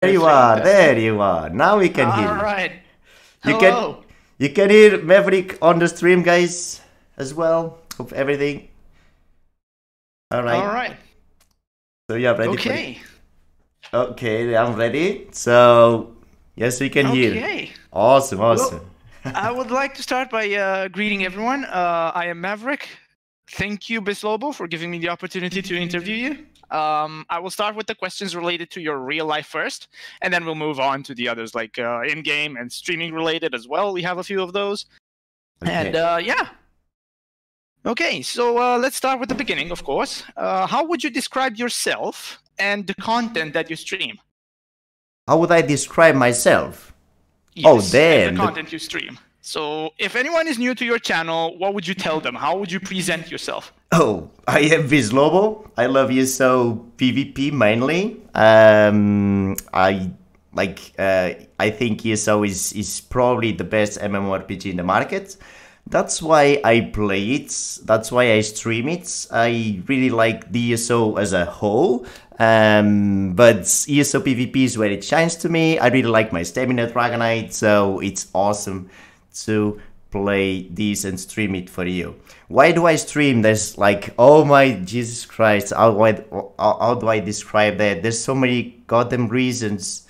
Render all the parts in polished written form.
There you Testing, are. testing. There you are. Now we can hear All you. right. You can Hello. you can hear Maverick on the stream, guys, as well. Of everything. All All right. right. So yeah, ready for it. Okay. Okay, I'm ready. So yes, we can hear. Okay. Awesome, awesome. Well, I would like to start by greeting everyone. I am Maverick. Thank you, Bislobo, for giving me the opportunity to interview you. I will start with the questions related to your real life first, and then we'll move on to the others, like in-game and streaming related as well. We have a few of those. And Okay. yeah. Okay, so let's start with the beginning, of course. How would you describe yourself and the content that you stream? How would I describe myself? Oh, Yes, and the damn. content you stream. So if anyone is new to your channel, what would you tell them? How would you present yourself? Oh, I am Bislobo. I love ESO PvP mainly. I think ESO is probably the best MMORPG in the market. That's why I play it. That's why I stream it. I really like the ESO as a whole. But ESO PvP is where it shines to me. I really like my stamina Dragonite, so it's awesome to play this and stream it for you. Why do I stream? There's like, oh my Jesus Christ, how do I describe that? There's so many goddamn reasons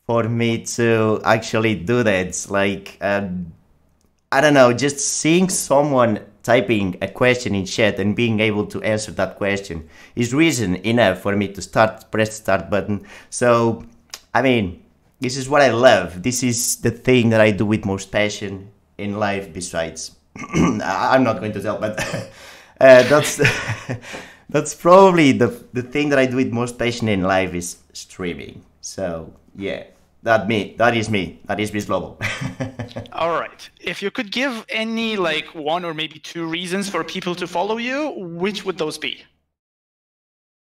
for me to actually do that. Like, I don't know, just seeing someone typing a question in chat and being able to answer that question is reason enough for me to press the start button. So, I mean, this is what I love. This is the thing that I do with most passion in life besides. I'm not going to tell, but that's that's probably the thing that I do with most passion in life is streaming. So, yeah. That is me. That is Bislobo. All right. If you could give any like one or maybe two reasons for people to follow you, which would those be?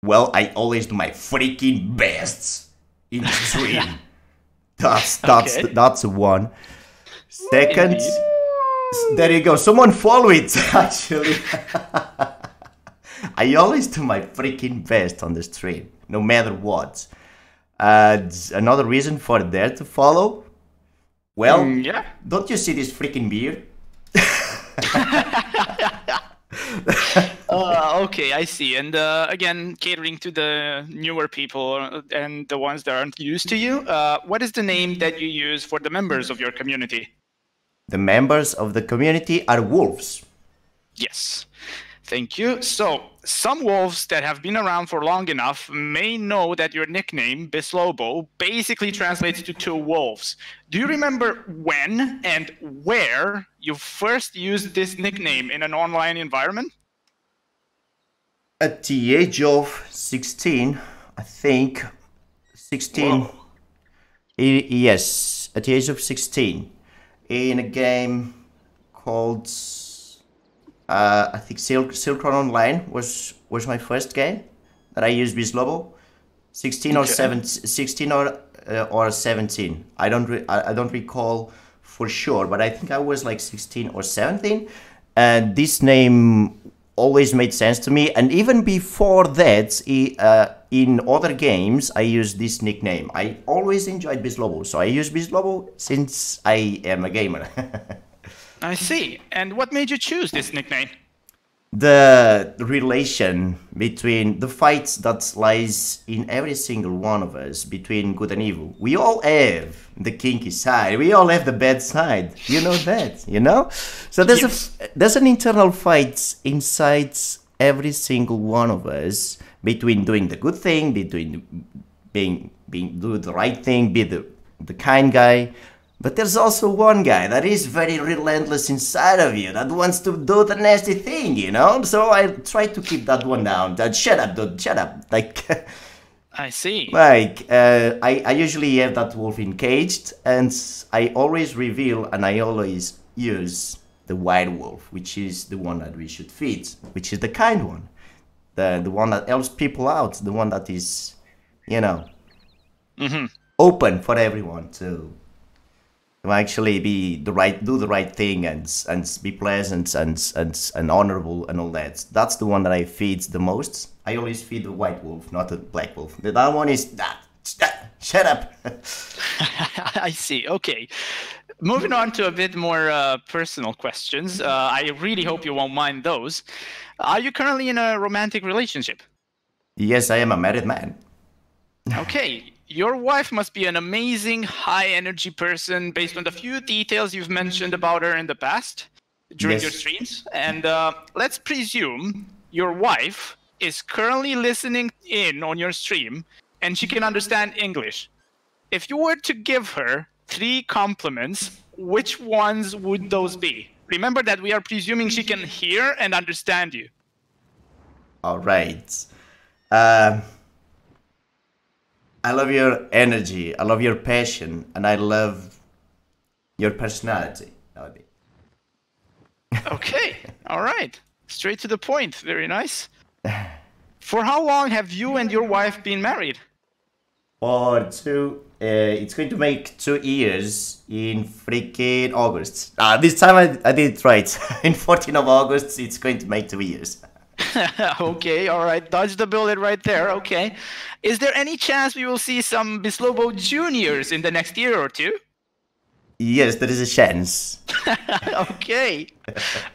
Well, I always do my freaking best in the stream. That's Okay. that's one. Second, Indeed. there you go. Someone follow it. Actually, I always do my freaking best on the stream, no matter what. Another reason for there to follow. Well, Yeah. don't you see this freaking beard? Okay, I see. And again, catering to the newer people and the ones that aren't used to you, what is the name that you use for the members of your community? The members of the community are wolves. Yes. Thank you. So, some wolves that have been around for long enough may know that your nickname, Bislobo, basically translates to two wolves. Do you remember when and where you first used this nickname in an online environment? At the age of 16, I think. 16. Whoa. Yes, at the age of 16. In a game called I think Silk Road Online was my first game that I used Bislobo. 16 or Okay. 17, 16 or 17. I don't recall for sure, but I think I was like 16 or 17. And this name always made sense to me. And even before that, in other games, I used this nickname. I always enjoyed Bislobo, so I use Bislobo since I am a gamer. I see. And what made you choose this nickname? The relation between the fights that lies in every single one of us between good and evil. We all have the kinky side. We all have the bad side. You know that, you know? So Yes. there's an internal fight inside every single one of us between doing the good thing, between being do the right thing, be the kind guy. But there's also one guy that is very relentless inside of you that wants to do the nasty thing, you know? So I try to keep that one down. That shut up, dude, shut up. I see. I usually have that wolf encaged, and I always reveal and I always use the white wolf, which is the one that we should feed, which is the kind one, the one that helps people out, the one that is, you know, open for everyone to actually do the right thing and be pleasant and honorable and all that. That's the one that I feed the most. I always feed the white wolf, not the black wolf. The other one is Shut up. I see. Okay. Moving on to a bit more personal questions. I really hope you won't mind those. Are you currently in a romantic relationship? Yes, I am a married man. Okay. Your wife must be an amazing, high energy person based on the few details you've mentioned about her in the past during your Yes. streams. And let's presume your wife is currently listening in on your stream and she can understand English. If you were to give her 3 compliments, which ones would those be? Remember that we are presuming she can hear and understand you. All right. Um, I love your energy. I love your passion, and I love your personality. That would be. Okay, all right. Straight to the point. Very nice. For how long have you and your wife been married? For two, it's going to make 2 years in freaking August. This time I did it right. In 14th of August, it's going to make 2 years. Okay, all right. Dodge the bullet right there. Okay. Is there any chance we will see some Bislobo juniors in the next year or two? Yes, there is a chance. Okay.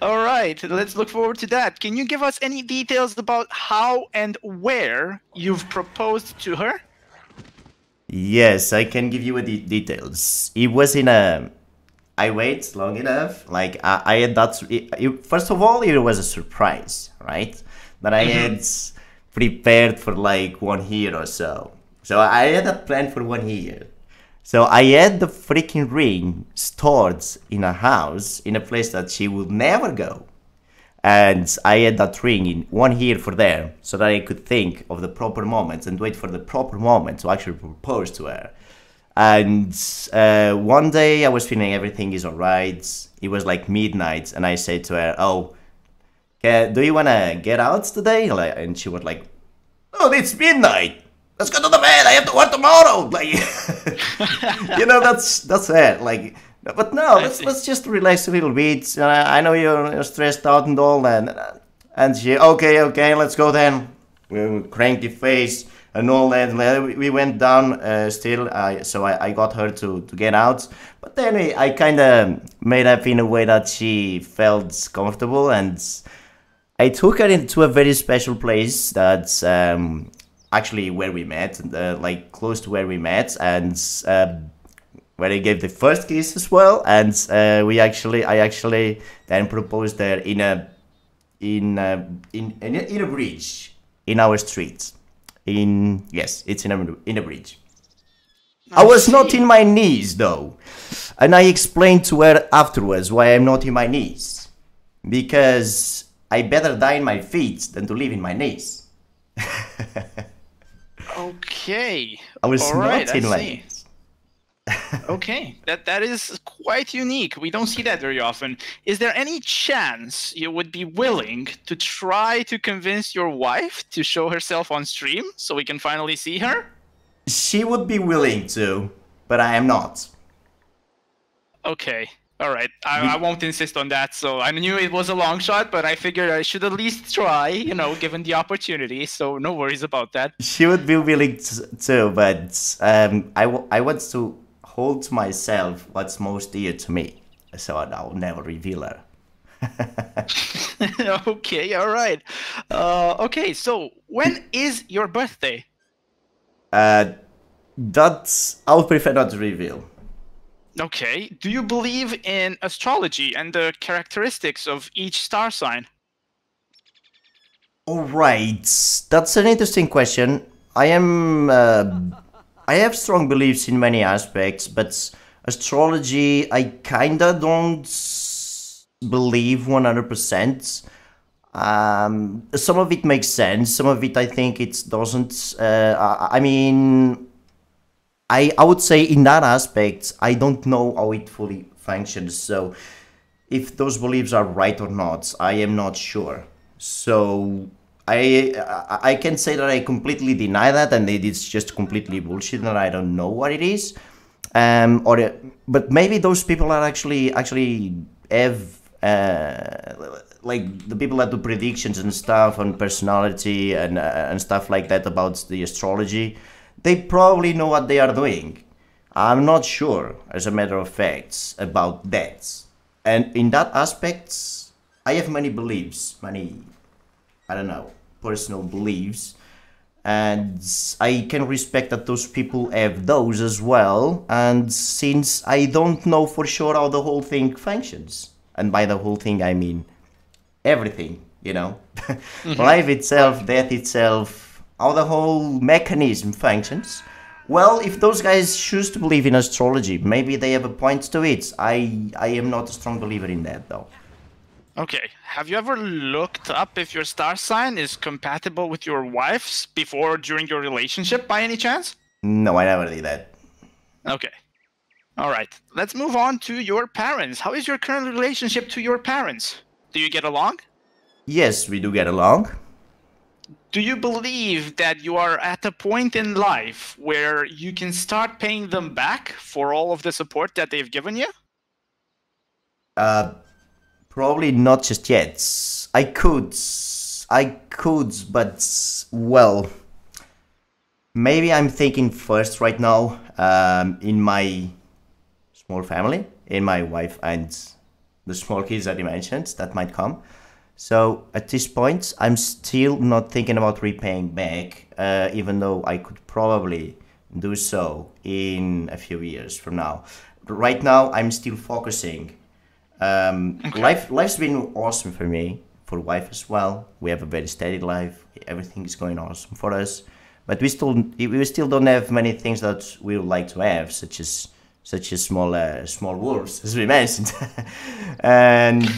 All right. Let's look forward to that. Can you give us any details about how and where you've proposed to her? Yes, I can give you the details. It was in a. I wait long enough. Like I had that. First of all, it was a surprise, right? That I had prepared for like 1 year or so. So I had a plan for 1 year. So I had the freaking ring stored in a house in a place that she would never go. And I had that ring in 1 year for there, so that I could think of the proper moment and wait for the proper moment to actually propose to her. And one day I was feeling everything is alright. It was like midnight, and I said to her, "Oh, do you wanna get out today?" And she was like, "Oh, it's midnight. Let's go to the bed. I have to work tomorrow." Like, that's it. Like. But no, let's just relax a little bit. I know you're stressed out and all, and she okay, let's go then. Cranky face and all that. We went down still. I got her to get out, but then I kind of made up in a way that she felt comfortable, and I took her into a very special place that's actually where we met, like close to where we met, and. Where I gave the first kiss as well, and I actually then proposed there in a bridge in our street. Yes, it's in a bridge. I was not in my knees though, and I explained to her afterwards why I'm not in my knees, because I better die in my feet than to live in my knees. Okay. I was All right, not in I my see. knees. Okay, that is quite unique. We don't see that very often. Is there any chance you would be willing to try to convince your wife to show herself on stream so we can finally see her? She would be willing to, but I am not. Okay, all right. I won't insist on that. So I knew it was a long shot, but I figured I should at least try, given the opportunity. So no worries about that. She would be willing to, but I want to hold to myself what's most dear to me, so I'll never reveal her. Okay, all right. Okay, so when is your birthday? That's I would prefer not to reveal. Okay. Do you believe in astrology and the characteristics of each star sign? All right, that's an interesting question. I have strong beliefs in many aspects, but astrology I kinda don't believe 100%. Some of it makes sense, some of it I think it doesn't. I mean, I would say in that aspect, I don't know how it fully functions. So if those beliefs are right or not, I am not sure. So I can say that I completely deny that, and it's just completely bullshit, and I don't know what it is. But maybe those people are actually have like the people that do predictions and stuff on personality and stuff like that about the astrology. They probably know what they are doing. I'm not sure, as a matter of fact, about that. And in that aspect, I have many beliefs, many, I don't know, personal beliefs. And I can respect that those people have those as well. And since I don't know for sure how the whole thing functions, and by the whole thing I mean everything, you know, life itself, death itself, how the whole mechanism functions. Well, if those guys choose to believe in astrology, maybe they have a point to it. I am not a strong believer in that, though. Okay. Have you ever looked up if your star sign is compatible with your wife's before or during your relationship by any chance? No, I never did that. Okay. All right. Let's move on to your parents. How is your current relationship to your parents? Do you get along? Yes, we do get along. Do you believe that you are at a point in life where you can start paying them back for all of the support that they've given you? Probably not just yet. I could, but well, maybe I'm thinking first right now in my small family, in my wife and the small kids that you mentioned that might come. So at this point, I'm still not thinking about repaying back, even though I could probably do so in a few years from now. Right now, I'm still focusing. Life's been awesome for me, for wife as well. We have a very steady life. Everything is going awesome for us, but we still don't have many things that we would like to have, such as small wolves, as we mentioned, and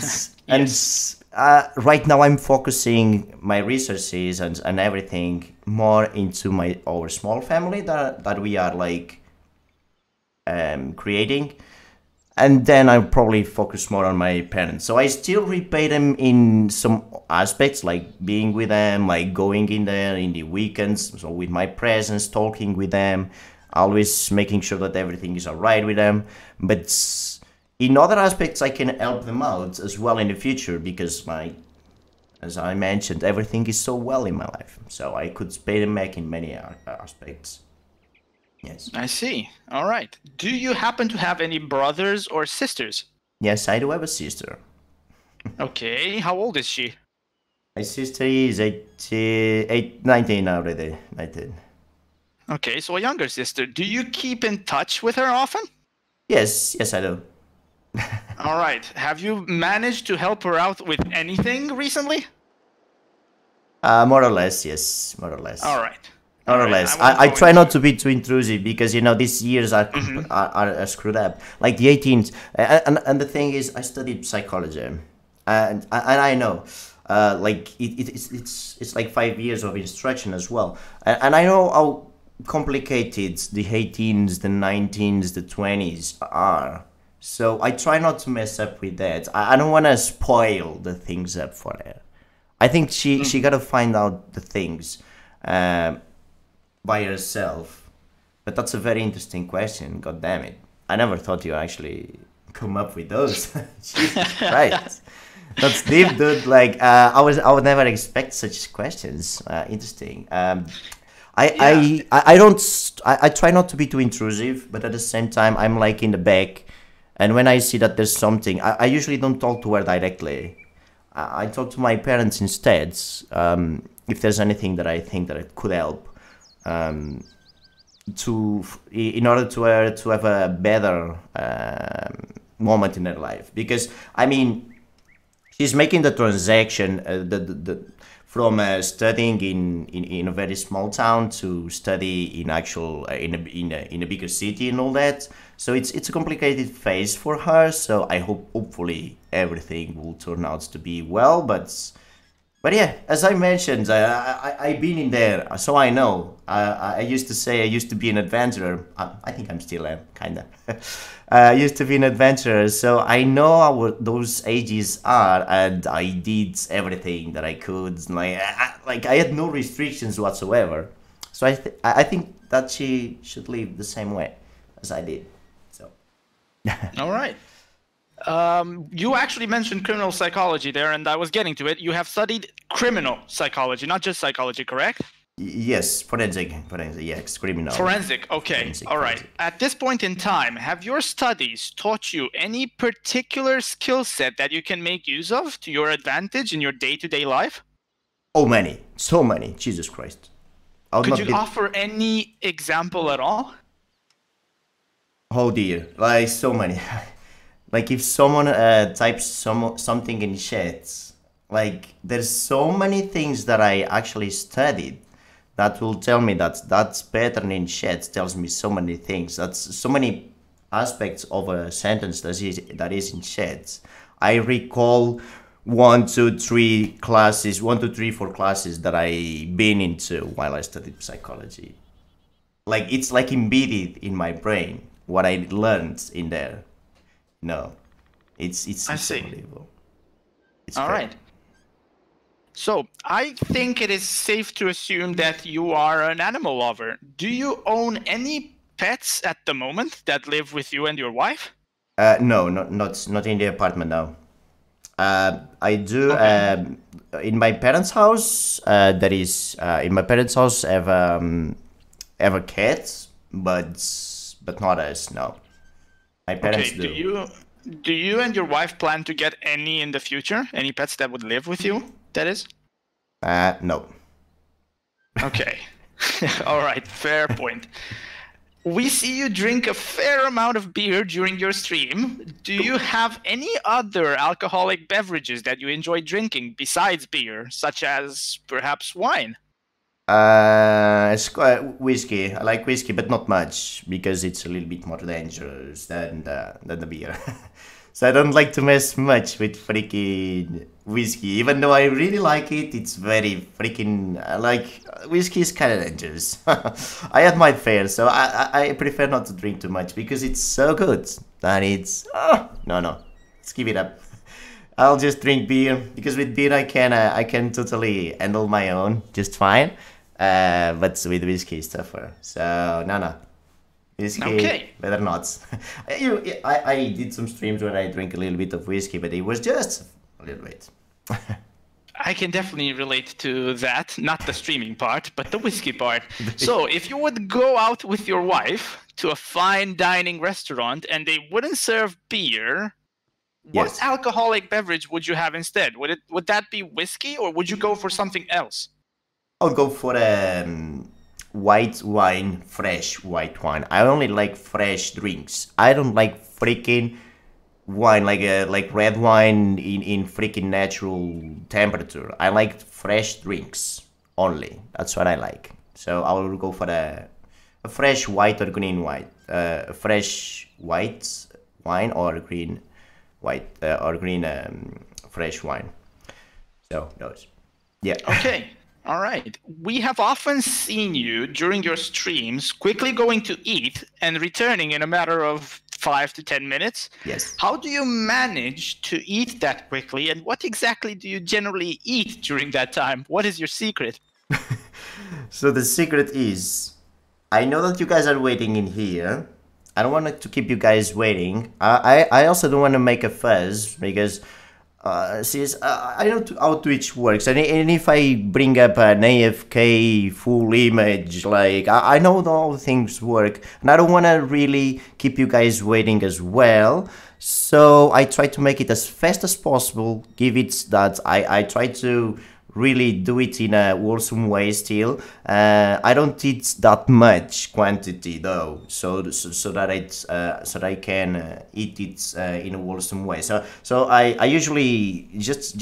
right now I'm focusing my resources and everything more into our small family that we are like creating. And then I probably focus more on my parents. So I still repay them in some aspects, like being with them, like going in there in the weekends, so with my presence, talking with them, always making sure that everything is alright with them. But in other aspects, I can help them out as well in the future because as I mentioned, everything is so well in my life. So I could pay them back in many aspects. Yes. I see. All right. Do you happen to have any brothers or sisters? Yes, I do have a sister. Okay. How old is she? My sister is 19 already. 19. Okay, so a younger sister. Do you keep in touch with her often? Yes, I do. All right. Have you managed to help her out with anything recently? More or less, yes. More or less. All right. More or less. I try not to be too intrusive because, these years are screwed up. Like the 18th. And the thing is, I studied psychology. And I know, it's like 5 years of instruction as well. And I know how complicated the 18s, the 19s, the 20s are. So I try not to mess up with that. I don't want to spoil the things up for her. I think she got to find out the things by herself. But that's a very interesting question. God damn it! I never thought you actually come up with those. Jesus Christ, that's deep, dude. Like I would never expect such questions. Interesting. I try not to be too intrusive, but at the same time, I'm like in the back. And when I see that there's something, I usually don't talk to her directly. I talk to my parents instead. If there's anything that I think that it could help, in order to her to have a better moment in her life. Because I mean, she's making the transaction, from studying in a very small town to study in a bigger city and all that. So it's a complicated phase for her. So I hopefully everything will turn out to be well. But yeah, as I mentioned, I've been in there, so I know. I used to say I used to be an adventurer. I think I'm still am, kind of. I used to be an adventurer, so I know how those ages are, and I did everything that I could. Like I had no restrictions whatsoever. So I think that she should live the same way as I did. So. All right. You actually mentioned criminal psychology there, and I was getting to it. You have studied criminal psychology, not just psychology, correct? Yes, forensic, yes, criminal. Forensic, okay. Forensic, All right. forensic. At this point in time, have your studies taught you any particular skill set that you can make use of to your advantage in your day-to-day life? Oh, many, so many. Jesus Christ. I would Could not you be. offer any example at all? Oh dear, like so many. Like if someone types something in chats, like there's so many things that I actually studied that will tell me that pattern in chats tells me so many things. That's so many aspects of a sentence that is in chats. I recall 4 classes that I been into while I studied psychology. Like it's like embedded in my brain what I learned in there. No, I it's see. unbelievable. It's All great. right. So I think it is safe to assume that you are an animal lover. Do you own any pets at the moment that live with you and your wife? No, not in the apartment now. I do Okay. in my parents' house. That is in my parents' house. Have a cat, but not us. No, my parents Okay. Do do. you and your wife plan to get any in the future? Any pets that would live with you? That is? No. Okay. All right. Fair point. We see you drink a fair amount of beer during your stream. Do you have any other alcoholic beverages that you enjoy drinking besides beer, such as perhaps wine? Whiskey. I like whiskey, but not much because it's a little bit more dangerous than the beer. So I don't like to mess much with freaking whiskey, even though I really like it. It's very freaking like whiskey is kind of dangerous. I had my fair, so I prefer not to drink too much because it's so good. And it's no, let's give it up. I'll just drink beer because with beer I can totally handle my own just fine. But with whiskey it's tougher. So no. Whiskey, Okay. better not. I did some streams where I drink a little bit of whiskey, but it was just a little bit. I can definitely relate to that, not the streaming part, but the whiskey part. So, if you would go out with your wife to a fine dining restaurant and they wouldn't serve beer, what Yes. alcoholic beverage would you have instead? Would that be whiskey or would you go for something else? I'll go for white wine, fresh white wine. I only like fresh drinks. I don't like freaking wine like red wine in freaking natural temperature. I like fresh drinks only. That's what I like. So I will go for a fresh white or green wine. A fresh white wine or green white or green fresh wine. So those. Yeah. Okay. All right. We have often seen you during your streams quickly going to eat and returning in a matter of 5 to 10 minutes. Yes. How do you manage to eat that quickly, and what exactly do you generally eat during that time? What is your secret? So the secret is, I know that you guys are waiting in here. I don't want to keep you guys waiting. I also don't want to make a fuss because I know how Twitch works, and if I bring up an AFK full image, like I know how things work, and I don't want to really keep you guys waiting as well. So I try to make it as fast as possible. Give it that I try to really do it in a wholesome way still. I don't eat that much quantity though, so that I can eat it in a wholesome way. So I usually just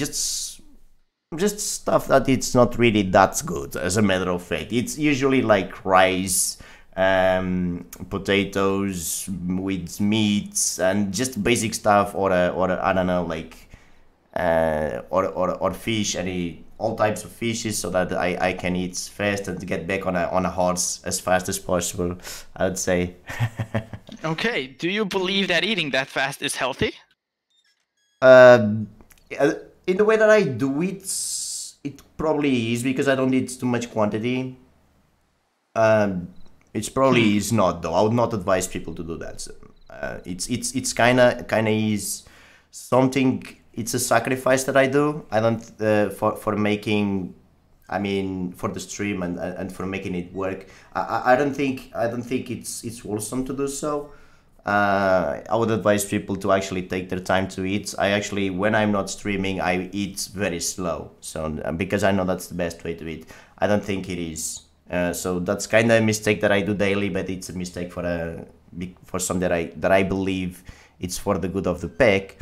stuff that it's not really that good. As a matter of fact, it's usually like rice, potatoes with meats and just basic stuff, or I don't know, like or fish, all types of fishes, so that I can eat fast and get back on a horse as fast as possible, I would say. Okay. Do you believe that eating that fast is healthy? In the way that I do it, it probably is because I don't eat too much quantity. It's probably is not though. I would not advise people to do that. So, it's kind of is something. It's a sacrifice that I do. I don't for making I mean, for the stream and for making it work. I don't think it's wholesome to do so. I would advise people to actually take their time to eat. I actually, when I'm not streaming, I eat very slow. So because I know that's the best way to eat. I don't think it is. So that's kind of a mistake that I do daily, but it's a mistake for some that I believe it's for the good of the pack,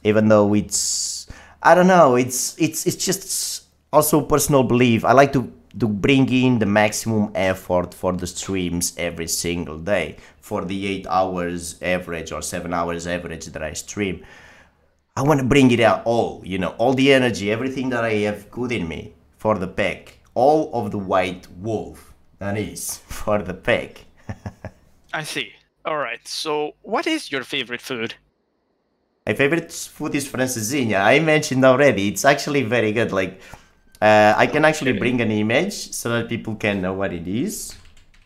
even though it's, I don't know, it's just also personal belief. I like to bring in the maximum effort for the streams every single day for the 8 hours average or 7 hours average that I stream. I want to bring it out all, you know, all the energy, everything that I have good in me for the pack, all of the white wolf that is for the pack. I see. All right. So what is your favorite food? My favorite food is francesinha. I mentioned already. It's actually very good. Like, I can actually bring an image so that people can know what it is.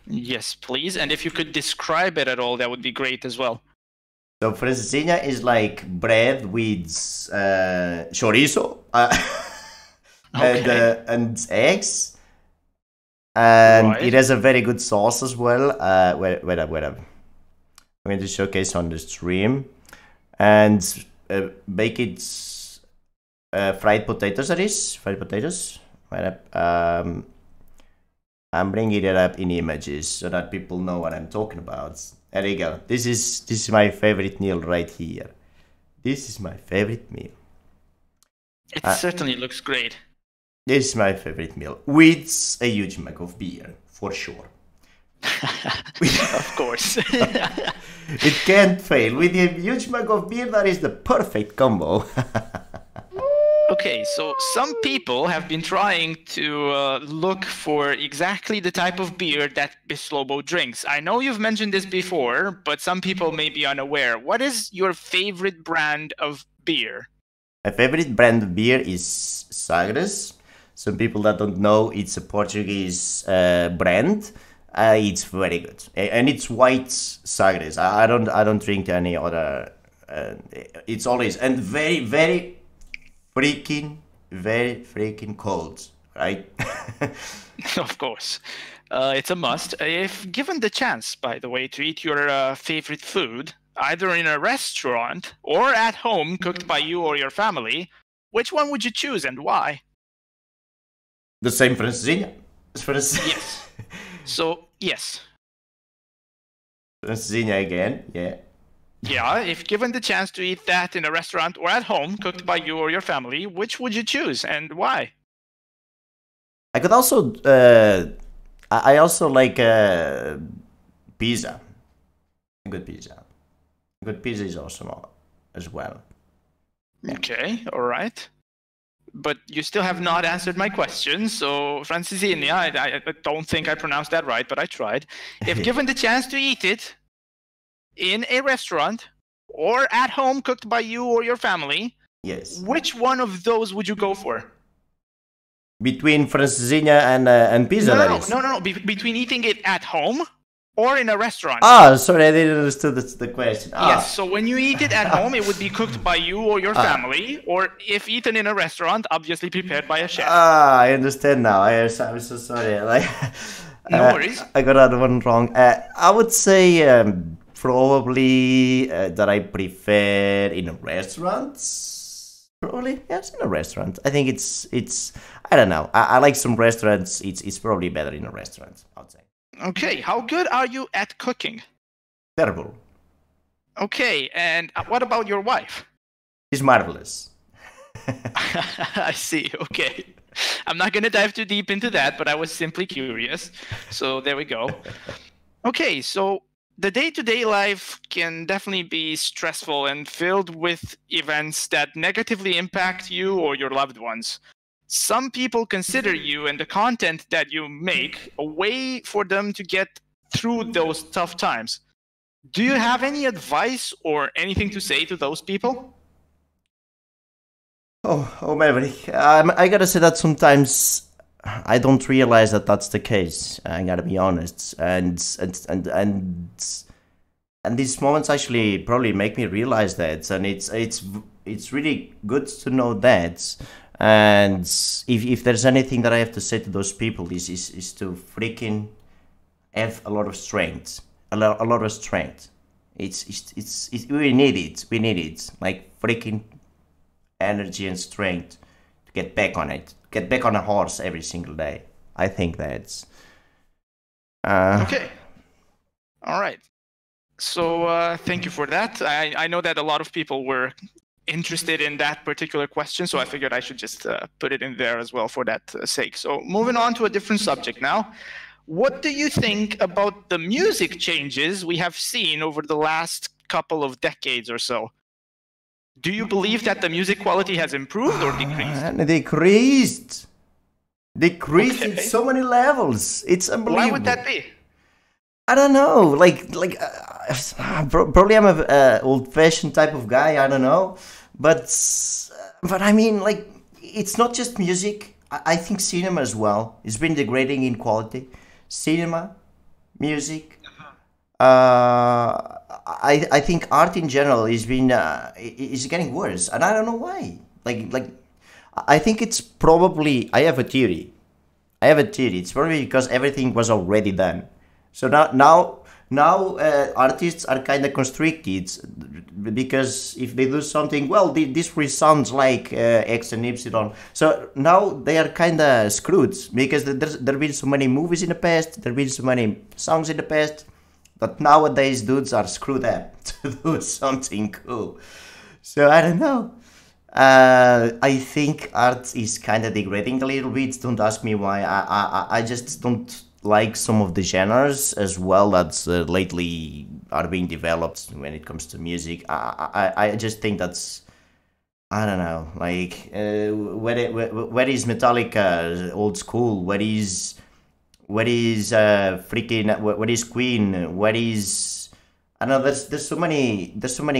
Yes, please. And if you could describe it at all, that would be great as well. So francesinha is like bread with chorizo and eggs. And it has a very good sauce as well. Wait up. I'm going to showcase on the stream. And bake it fried potatoes, that is. Fried potatoes. Wait up. I'm bringing it up in images so that people know what I'm talking about. There you go. This is my favorite meal right here. This is my favorite meal. It certainly looks great. This is my favorite meal with a huge mug of beer, for sure. Of course. It can't fail. With a huge mug of beer, that is the perfect combo. Okay, so some people have been trying to look for exactly the type of beer that Bislobo drinks. I know you've mentioned this before, but some people may be unaware. What is your favorite brand of beer? My favorite brand of beer is Sagres. Some people that don't know, it's a Portuguese brand. It's very good, and it's white Sagres. I don't drink any other. It's always and very freaking cold, right? Of course. It's a must. If given the chance, by the way, to eat your favorite food, either in a restaurant or at home cooked by you or your family, which one would you choose and why? The same francesinha. Yes. So, yes. Francesinha again, yeah. Yeah, if given the chance to eat that in a restaurant or at home, cooked by you or your family, which would you choose and why? I could also, I also like pizza. Good pizza. Good pizza is awesome as well. Yeah. Okay, all right. But you still have not answered my question. So, francesinha, I don't think I pronounced that right, but I tried. If given the chance to eat it in a restaurant or at home cooked by you or your family, yes, which one of those would you go for? Between francesinha and pizza, No. Between eating it at home or in a restaurant. Ah, sorry, I didn't understand the question. Yes, so when you eat it at home, it would be cooked by you or your family, or if eaten in a restaurant, obviously prepared by a chef. I understand now. I'm so sorry. Like, no worries. I got that one wrong. I would say probably that I prefer in a restaurant. Probably, yes, in a restaurant. I think it's. I don't know. I like some restaurants. It's probably better in a restaurant, I'd say. Okay, how good are you at cooking? Terrible. Okay, and what about your wife? She's marvelous. I see, okay. I'm not going to dive too deep into that, but I was simply curious. So there we go. Okay, so the day-to-day life can definitely be stressful and filled with events that negatively impact you or your loved ones. Some people consider you and the content that you make a way for them to get through those tough times. Do you have any advice or anything to say to those people? Oh, Maverick. I gotta say that sometimes I don't realize that that's the case. I gotta be honest, and these moments actually probably make me realize that, and it's really good to know that. And if there's anything that I have to say to those people is to freaking have a lot of strength, a lot of strength. It's we need it. We need it. Like freaking energy and strength to get back on it. Get back on a horse every single day. I think that's okay. All right. So thank you for that. I know that a lot of people were interested in that particular question, so I figured I should just put it in there as well for that sake. So moving on to a different subject now. What do you think about the music changes we have seen over the last couple of decades or so? Do you believe that the music quality has improved or decreased? Decreased in so many levels. It's unbelievable. Why would that be? I don't know. Probably I'm a old-fashioned type of guy. I don't know, but I mean, like, it's not just music. I think cinema as well. It's been degrading in quality. Cinema, music. I think art in general is getting worse, and I don't know why. Like I think it's probably. I have a theory. It's probably because everything was already done. So now artists are kind of constricted because if they do something, well, this sounds like X and Y. So now they are kind of screwed because there have been so many movies in the past, there have been so many songs in the past, that nowadays dudes are screwed up to do something cool. So I don't know. I think art is kind of degrading a little bit. Don't ask me why. I just don't like some of the genres as well that lately are being developed when it comes to music. I just think that's, I don't know, like where is Metallica old school? Where is freaking where is Queen? Where is, I know there's so many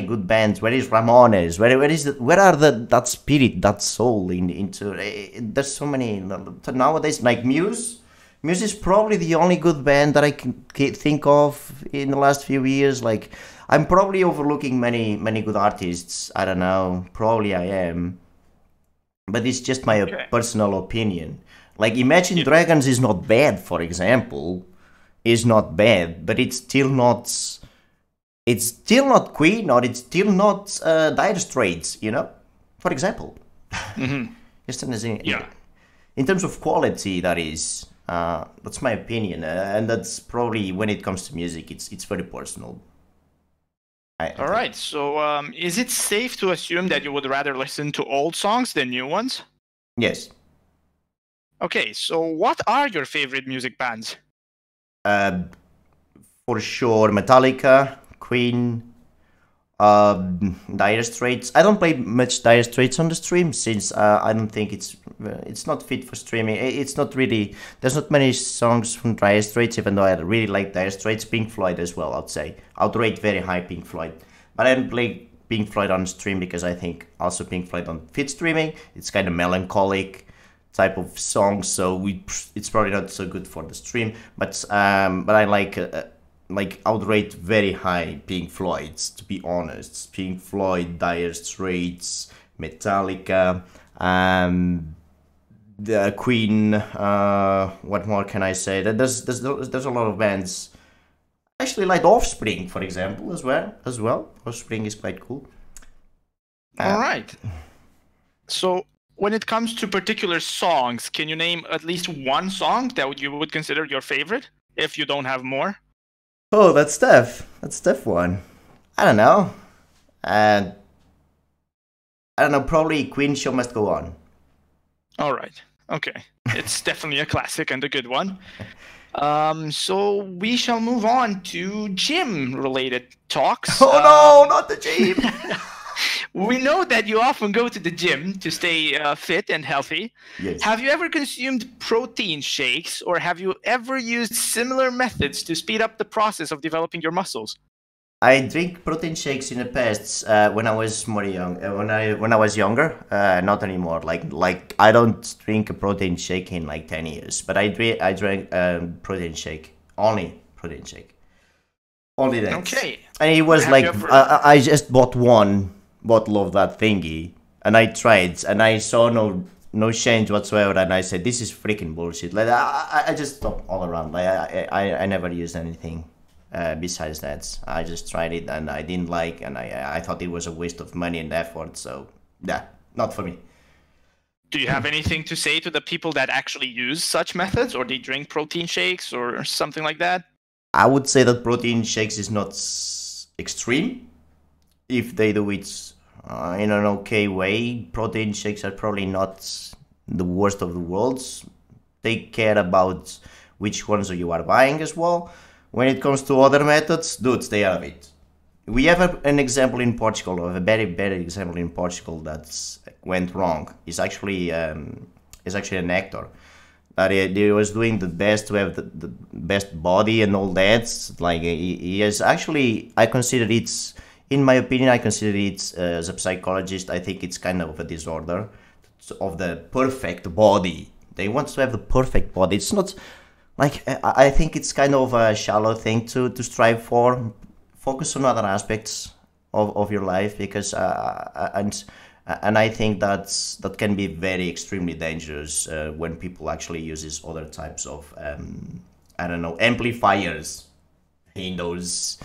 good bands. Where is Ramones? Where are that spirit, that soul into? There's so many nowadays. Like Muse is probably the only good band that I can think of in the last few years. Like, I'm probably overlooking many good artists. I don't know. Probably I am, but it's just my personal opinion. Like, Imagine Dragons is not bad, for example, is not bad, but it's still not Queen, or it's still not Dire Straits, you know, for example. Mm-hmm. Just in terms of quality, that is. That's my opinion, and that's probably, when it comes to music, it's very personal. All right. So, is it safe to assume that you would rather listen to old songs than new ones? Yes. Okay. So, what are your favorite music bands? For sure, Metallica, Queen, Dire Straits. I don't play much Dire Straits on the stream since I don't think it's not fit for streaming. It's not really. There's not many songs from Dire Straits, even though I really like Dire Straits. Pink Floyd as well, I'd say. I'd rate very high Pink Floyd, but I don't play Pink Floyd on stream because I think also Pink Floyd don't fit streaming. It's kind of melancholic type of song, so it's probably not so good for the stream. But I like I would rate very high Pink Floyd's, to be honest. Pink Floyd, Dire Straits, Metallica, the Queen. What more can I say? There's a lot of bands. I actually like Offspring, for example, as well. Offspring is quite cool. All right. So, when it comes to particular songs, can you name at least one song that you would consider your favorite, if you don't have more? Oh, that's tough. That's a tough one. I don't know. I don't know. Probably Queen, Show Must Go On. All right. Okay. It's definitely a classic and a good one. So we shall move on to gym-related talks. Oh no, not the gym! We know that you often go to the gym to stay fit and healthy. Yes. Have you ever consumed protein shakes, or have you ever used similar methods to speed up the process of developing your muscles? I drink protein shakes in the past when I was more young. When I was younger, not anymore. Like I don't drink a protein shake in like 10 years. But I drank protein shake, only protein shake, only that. Okay. And it was I just bought one bottle of that thingy, and I tried, and I saw no no change whatsoever, and I said this is freaking bullshit. Like I just stopped all around. Like I never used anything besides that. I just tried it and I didn't like, and I thought it was a waste of money and effort. So yeah, not for me. Do you have anything to say to the people that actually use such methods, or they drink protein shakes or something like that? I would say that protein shakes is not extreme. If they do it in an okay way, protein shakes are probably not the worst of the worlds. They care about which ones you are buying as well. When it comes to other methods, dudes, they are a bit. We have an example in Portugal, of a very bad example in Portugal that went wrong. He's actually an actor. That he was doing the best to have the best body and all that. Like he is actually, I consider it's, in my opinion, I consider it as a psychologist. I think it's kind of a disorder of the perfect body. They want to have the perfect body. It's not like, I think it's kind of a shallow thing to strive for. Focus on other aspects of your life, because and I think that can be very extremely dangerous when people actually use these other types of I don't know, amplifiers in those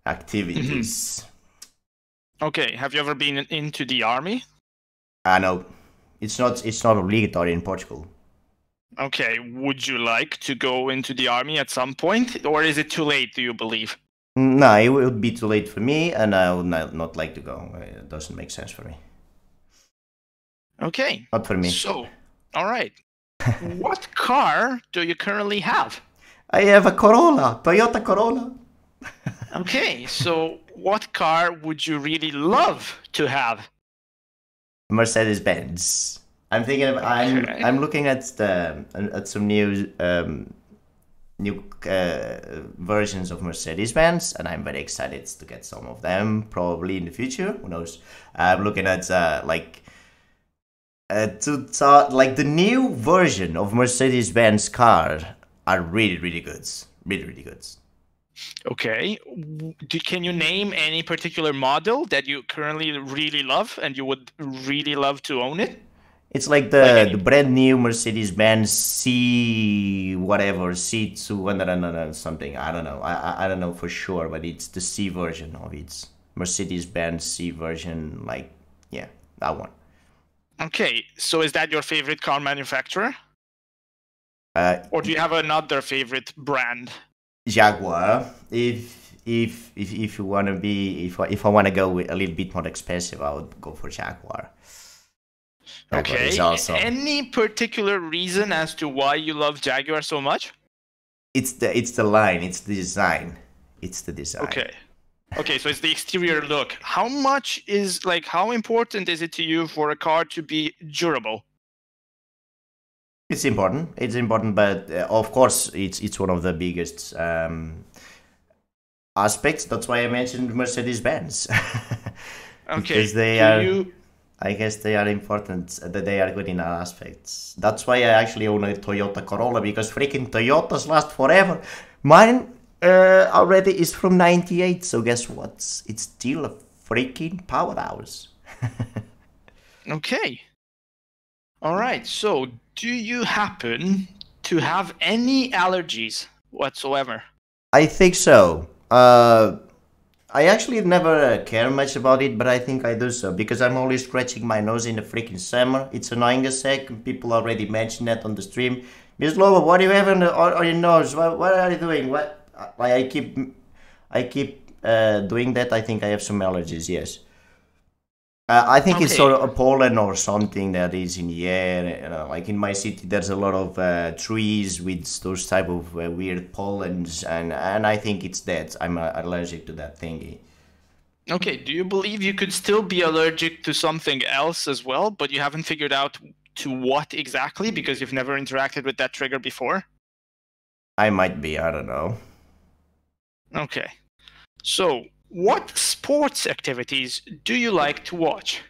activities. Okay, have you ever been into the army? I know it's not obligatory in Portugal. Okay, would you like to go into the army at some point, or is it too late, do you believe? No, it would be too late for me, and I would not like to go. It doesn't make sense for me. Okay. Not for me. So, all right. What car do you currently have? I have a Corolla, Toyota Corolla. Okay, so what car would you really love to have? Mercedes Benz. I'm thinking of, I'm looking at some new versions of Mercedes Benz, and I'm very excited to get some of them probably in the future. Who knows? I'm looking at like the new version of Mercedes Benz car are really good, really good. Okay. Can you name any particular model that you currently really love and you would really love to own it? It's like the brand new Mercedes-Benz C200 something. I don't know. I don't know for sure, but it's the C version of it. Mercedes-Benz C version, like, yeah, that one. Okay, so is that your favorite car manufacturer? Or do you have another favorite brand? Jaguar. If you wanna be, if I wanna go with a little bit more expensive, I would go for Jaguar. Okay. Any particular reason as to why you love Jaguar so much? It's the line. It's the design. It's the design. Okay. Okay, so it's the exterior look. How important is it to you for a car to be durable? It's important. It's important, but of course, it's one of the biggest aspects. That's why I mentioned Mercedes-Benz. Because they are. I guess they are important, that they are good in all aspects. That's why I actually own a Toyota Corolla, because freaking Toyotas last forever. Mine already is from 98, so guess what? It's still a freaking powerhouse. Okay. All right, so do you happen to have any allergies whatsoever? I think so. I actually never care much about it, but I think I do so, because I'm always scratching my nose in the freaking summer. It's annoying as heck. People already mentioned that on the stream. Bislobo, what do you have on your nose? What are you doing? What? I keep doing that. I think I have some allergies, yes. I think it's sort of a pollen or something that is in the air. Like in my city, there's a lot of trees with those type of weird pollens, and I think it's that. I'm allergic to that thingy. Okay, do you believe you could still be allergic to something else as well, but you haven't figured out to what exactly because you've never interacted with that trigger before? I might be, I don't know. Okay, so what sports activities do you like to watch?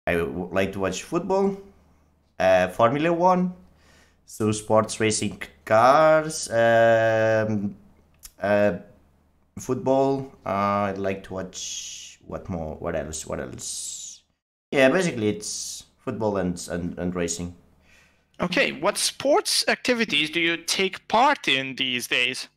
I would like to watch football, Formula 1, so sports racing cars, football. I'd like to watch, what else? Yeah, basically it's football and racing. Okay, what sports activities do you take part in these days?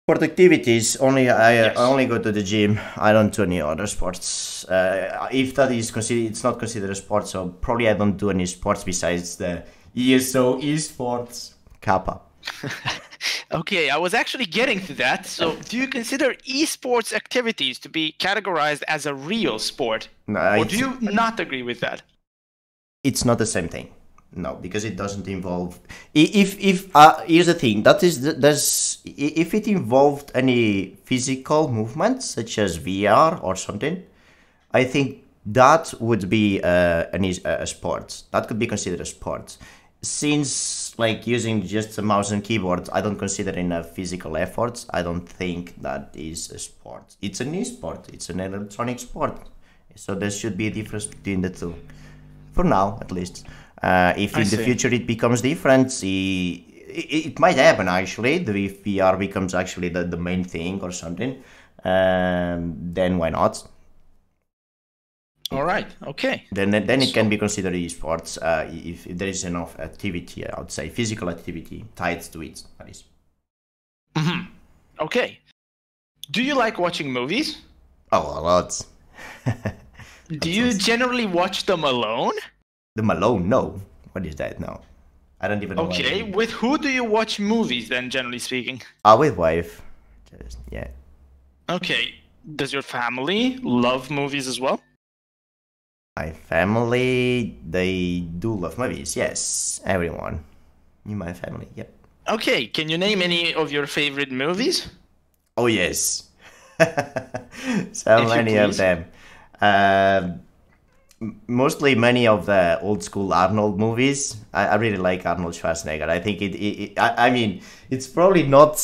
Sport activities, I Yes. only go to the gym. I don't do any other sports. If that is considered, it's not considered a sport, so probably I don't do any sports besides the Esports Kappa. Okay, I was actually getting to that. So, do you consider esports activities to be categorized as a real sport? No, Or do you not agree with that? It's not the same thing. No, because it doesn't involve. If here's the thing, if it involved any physical movements such as VR or something, I think that would be a sport. That could be considered a sport. Since like using just a mouse and keyboard, I don't consider it a physical effort. I don't think that is a sport. It's an e-sport. It's an electronic sport. So there should be a difference between the two. For now, at least. If in the future it becomes different, it might happen actually. If VR becomes actually the main thing or something, then why not? All right. Okay. Then it can be considered esports if there is enough activity, I would say, physical activity tied to it. That is. Mm-hmm. Okay. Do you like watching movies? Oh, a lot. Do you generally watch them alone? Them alone? No. What is that? No. I don't even know. Okay. With who do you watch movies then, generally speaking? With wife. Yeah. Okay. Does your family love movies as well? My family, they do love movies. Yes, everyone in my family. Yep. Okay. Can you name any of your favorite movies? Oh yes. So many of them. Mostly many of the old school Arnold movies. I really like Arnold Schwarzenegger. I think I mean, it's probably not.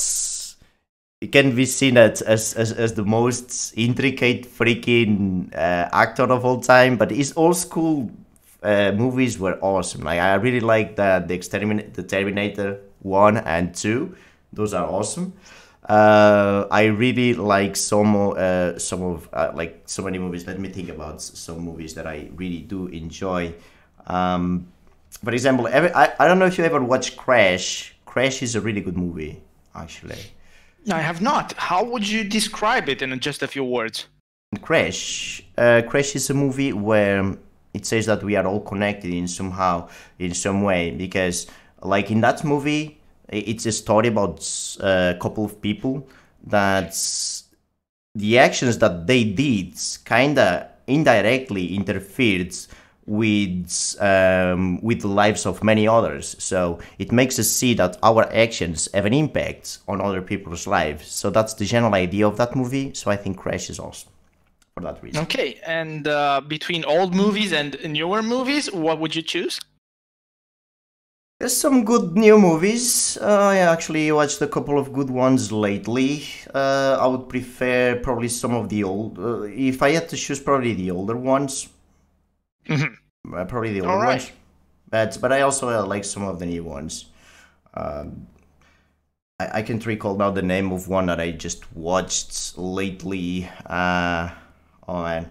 It can be seen as the most intricate freaking actor of all time, but his old school movies were awesome. Like I really like the Terminator 1 and 2. Those are awesome. I really like some of like so many movies. Let me think about some movies that I really do enjoy. For example, I don't know if you ever watched Crash. Crash is a really good movie, actually. I have not. How would you describe it in just a few words? Crash is a movie where it says that we are all connected in some way, because like in that movie, it's a story about a couple of people that the actions that they did kind of indirectly interfered with the lives of many others. So it makes us see that our actions have an impact on other people's lives. So that's the general idea of that movie. So I think Crash is awesome for that reason. Okay, and between old movies and newer movies, what would you choose? There's some good new movies. I actually watched a couple of good ones lately. I would prefer probably some of the old. If I had to choose, probably the older ones. Mm-hmm. Probably the older ones. But I also like some of the new ones. I can't recall now the name of one that I just watched lately. Oh man,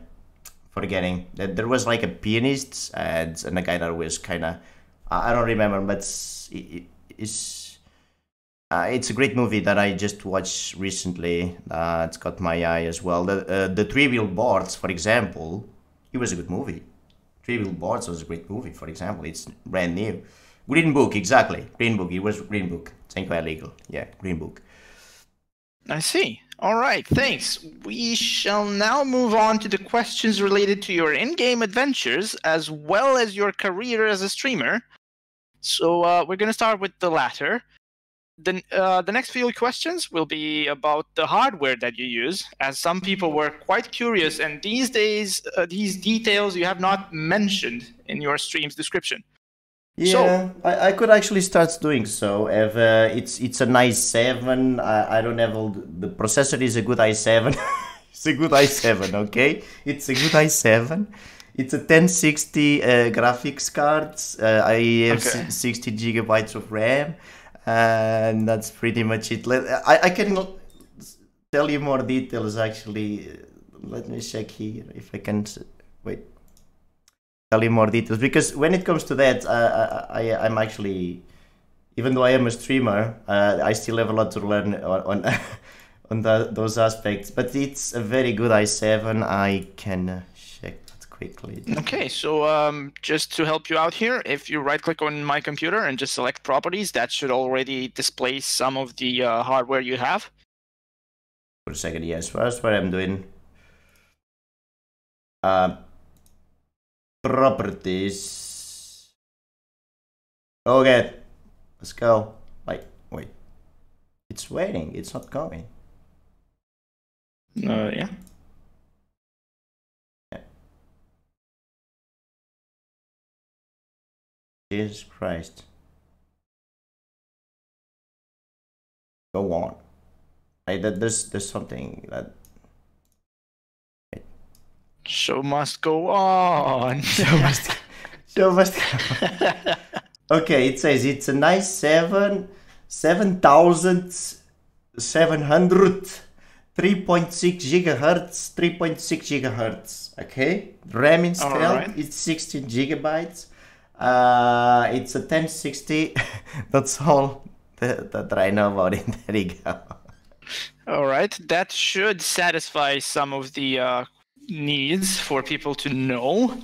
forgetting. There was like a pianist and a guy that was kind of. I don't remember, but it's a great movie that I just watched recently. It's got my eye as well. The Three Billboards, for example, it was a good movie. Three Billboards was a great movie, for example. It's brand new. Green Book, exactly. Green Book. It was Green Book. Thank you, illegal. Yeah, Green Book. I see. All right, thanks. We shall now move on to the questions related to your in-game adventures as well as your career as a streamer. So we're going to start with the latter. The next few questions will be about the hardware that you use, as some people were quite curious, and these days, these details you have not mentioned in your stream's description. Yeah, so, I could actually start doing so. If it's an i7, I don't have all the processor is a good i7. It's a good i7, okay? It's a good i7. It's a 1060 graphics card. I have 60 gigabytes of RAM, and that's pretty much it. I cannot tell you more details actually. Let me check here if I can. Wait. tell you more details, because when it comes to that, I'm actually, even though I am a streamer, I still have a lot to learn on on those aspects. But it's a very good i7. I can check that quickly. Okay, so just to help you out here, if you right-click on my computer and just select properties, that should already display some of the hardware you have. For a second, yes. First, what I'm doing. Properties. Okay, let's go. Wait. It's waiting. It's not going. Yeah. Jesus Christ. Go on. There's something that. Show must go on. Show must go. Okay, it says it's a nice 7,700 3.6 gigahertz, 3.6 gigahertz. Okay, RAM installed. Right. It's 16 gigabytes. It's a 1060. That's all that I know about it. There you go. All right, that should satisfy some of the needs for people to know.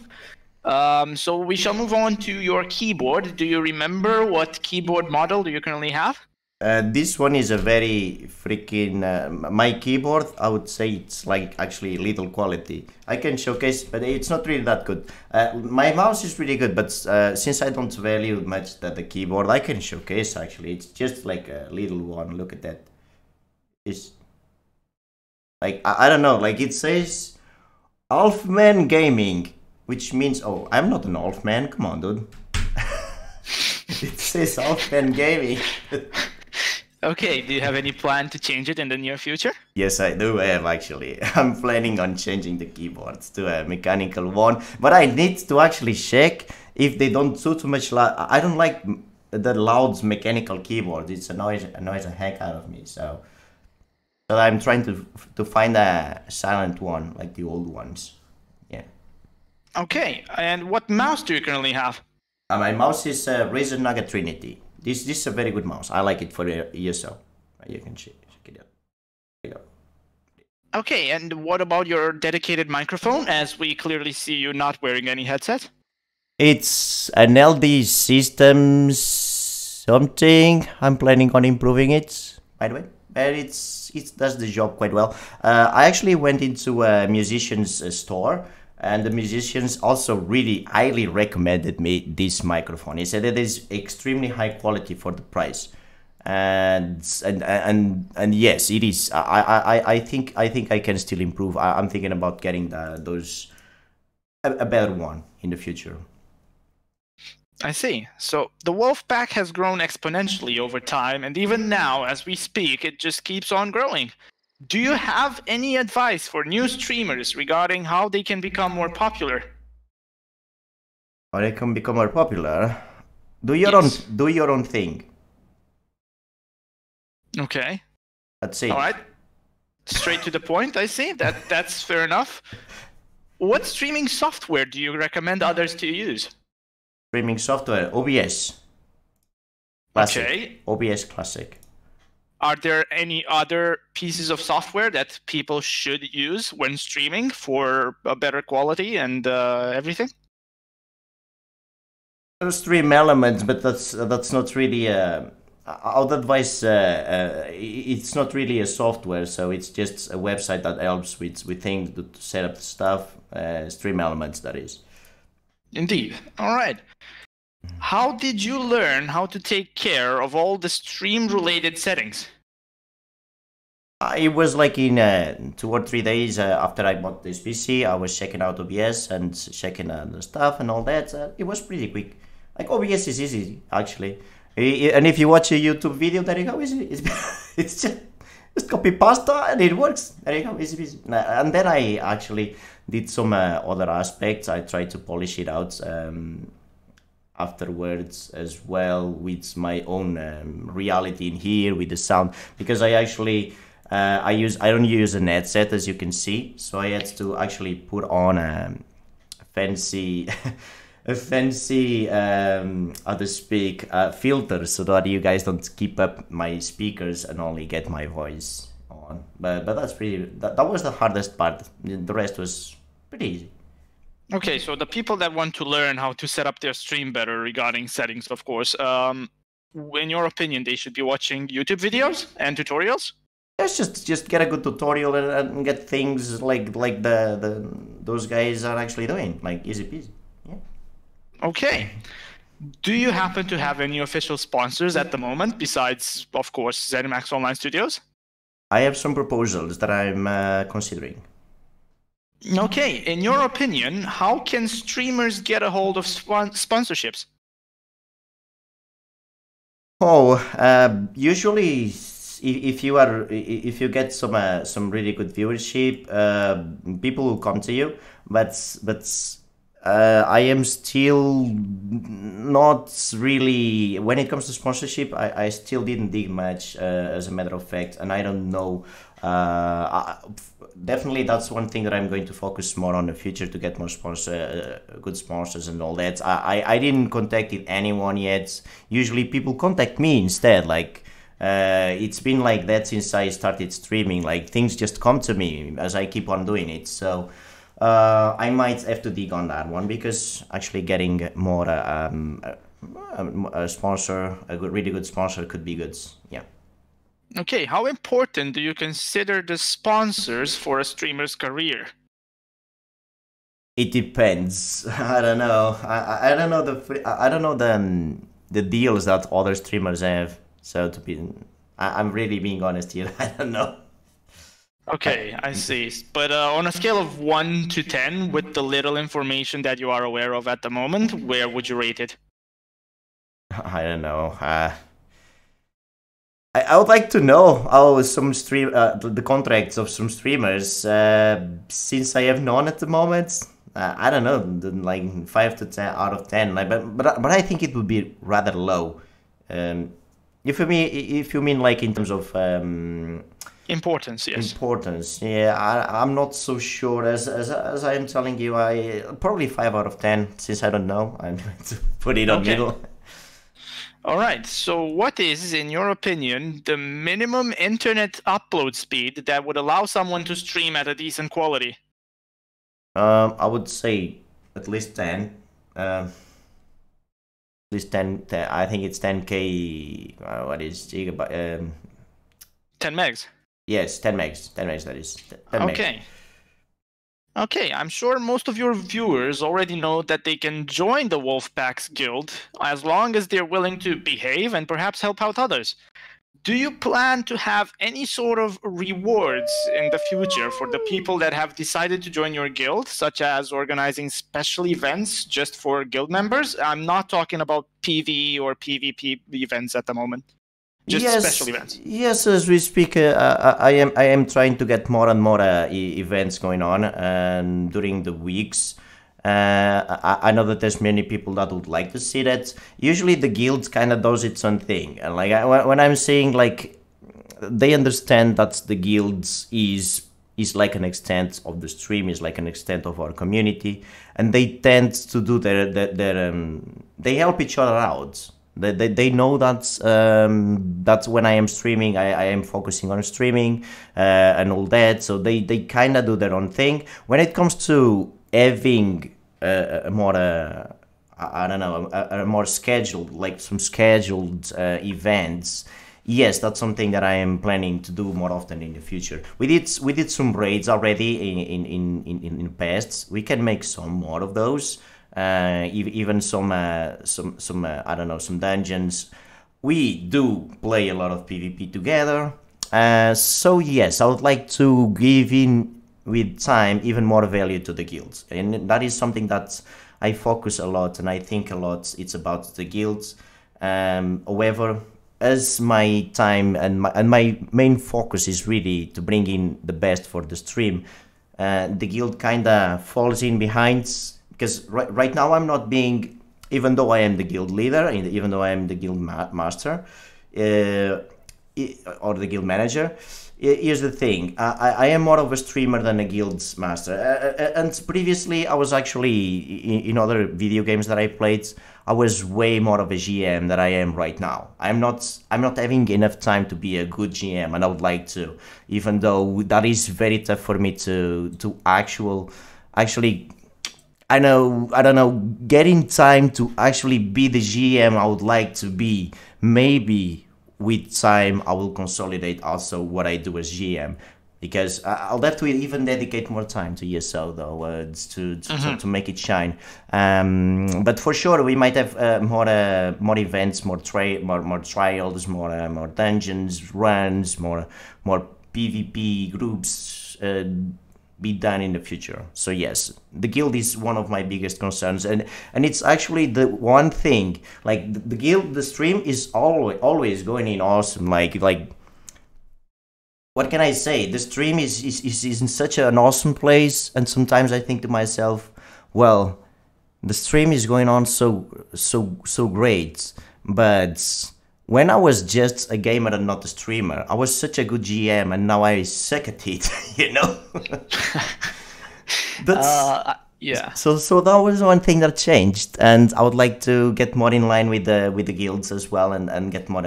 So we shall move on to your keyboard. Do you remember what keyboard model do you currently have? This one is a very freaking my keyboard. I would say it's like actually little quality. I can showcase, but it's not really that good. My mouse is really good, but since I don't value much the keyboard, I can showcase actually. It's just like a little one. Look at that. It's like I don't know. Like it says Elfman Gaming, which means, oh, I'm not an Elfman. Come on, dude. It says Elfman Gaming. Okay, do you have any plan to change it in the near future? Yes, I do have actually. I'm planning on changing the keyboards to a mechanical one, but I need to actually check if they don't do too much loud. I don't like the loud mechanical keyboard. It annoys the heck out of me. So I'm trying to find a silent one like the old ones. Yeah. Okay, and what mouse do you currently have? My mouse is Razer Nugget Trinity. This is a very good mouse. I like it for the ESO. You can check it out. There you go. Okay, and what about your dedicated microphone, as we clearly see you not wearing any headset? It's an LD Systems something. I'm planning on improving it, by the way. But it does the job quite well. I actually went into a musician's store, and the musicians also really highly recommended me this microphone. He said it is extremely high quality for the price, and yes, it is. I think I can still improve. I'm thinking about getting a better one in the future. I see. So the wolf pack has grown exponentially over time, and even now, as we speak, it just keeps on growing. Do you have any advice for new streamers regarding how they can become more popular? How they can become more popular? Do your own thing. Okay. That's it. All right. Straight to the point, I see. That's fair enough. What streaming software do you recommend others to use? Streaming software, OBS. Classic. Okay. OBS Classic. Are there any other pieces of software that people should use when streaming for a better quality and everything? Stream Elements, but that's not really. I would advise. It's not really a software, so it's just a website that helps with things to set up the stuff. Stream Elements, that is. Indeed. All right. How did you learn how to take care of all the stream-related settings? It was like in 2 or 3 days after I bought this PC. I was checking out OBS and checking the stuff and all that. It was pretty quick. Like OBS is easy actually, and if you watch a YouTube video, there you go. It's just copy pasta and it works. There you go. Easy. And then I actually did some other aspects. I tried to polish it out afterwards as well with my own reality in here with the sound, because I actually I don't use a headset, as you can see, so I had to actually put on a fancy a fancy how to speak filter so that you guys don't keep up my speakers and only get my voice on. But that's pretty. That was the hardest part. The rest was pretty easy. Okay, so the people that want to learn how to set up their stream better regarding settings, of course, in your opinion, they should be watching YouTube videos and tutorials? Let's just get a good tutorial and get things like those guys are actually doing, like easy peasy. Yeah. Okay. Do you happen to have any official sponsors at the moment besides, of course, ZeniMax Online Studios? I have some proposals that I'm considering. Okay, in your opinion, how can streamers get a hold of sponsorships? Oh, usually if you get some really good viewership, people will come to you. But I am still not really, when it comes to sponsorship, I still didn't dig much, as a matter of fact, and I don't know. Definitely that's one thing that I'm going to focus more on in the future, to get more good sponsors and all that. I didn't contact anyone yet. Usually people contact me instead. Like it's been like that since I started streaming. Like things just come to me as I keep on doing it. So I might have to dig on that one, because actually getting more a sponsor, really good sponsor, could be good. Yeah. Okay, how important do you consider the sponsors for a streamer's career? It depends. I don't know. I don't know the deals that other streamers have. So I'm really being honest here. I don't know. Okay, I see. But on a scale of 1 to 10, with the little information that you are aware of at the moment, where would you rate it? I don't know. I would like to know how some the contracts of some streamers, since I have none at the moment. I don't know, like 5 to 10 out of 10. Like, but I think it would be rather low. If you mean like in terms of importance, yes. Importance, yeah. I'm not so sure. As I am telling you, I probably 5 out of 10. Since I don't know, I'm going to put it on middle. All right, so what is, in your opinion, the minimum internet upload speed that would allow someone to stream at a decent quality? I would say at least 10. At least 10, I think it's 10K, what is gigabyte? 10 megs? Yes, 10 megs, 10 megs, that is. 10 okay. Megs. Okay, I'm sure most of your viewers already know that they can join the Wolfpack's Guild as long as they're willing to behave and perhaps help out others. Do you plan to have any sort of rewards in the future for the people that have decided to join your guild, such as organizing special events just for guild members? I'm not talking about PvE or PvP events at the moment. Just special events. Yes, as we speak, I am trying to get more and more events going on during the weeks. I know that there's many people that would like to see that. Usually the guild kind of does its own thing, and like when I'm saying, like, they understand that the guild is like an extent of the stream, is like an extent of our community, and they tend to do they help each other out. They know that when I am streaming, I am focusing on streaming and all that. So they kind of do their own thing. When it comes to having a more, I don't know, a more scheduled, like some scheduled events, yes, that's something that I am planning to do more often in the future. We did some raids already in the past. We can make some more of those. Even some I don't know, some dungeons. We do play a lot of PvP together. So yes, I would like to give in with time even more value to the guilds, and that is something that I focus a lot and I think a lot. It's about the guilds. However, as my time and my main focus is really to bring in the best for the stream, the guild kinda falls in behind. Because right now I'm not being, even though I am the guild leader, even though I am the guild master, or the guild manager, Here's the thing. I am more of a streamer than a guilds master. And previously, I was actually in other video games that I played. I was way more of a GM than I am right now. I'm not having enough time to be a good GM, and I would like to. Even though that is very tough for me to actually. I don't know, getting time to actually be the GM I would like to be. Maybe with time I will consolidate also what I do as GM, because I'll have to even dedicate more time to ESO though, to make it shine. But for sure we might have more events, more trials, more dungeons, runs, more PvP groups. Be done in the future. So yes, the guild is one of my biggest concerns, and it's actually the one thing, like the guild, the stream is always going in awesome. Like what can I say? The stream is in such an awesome place, and sometimes I think to myself, well, the stream is going on so great, but when I was just a gamer and not a streamer, I was such a good GM, and now I suck at it, you know? Yeah. So that was one thing that changed, and I would like to get more in line with the guilds as well, and get more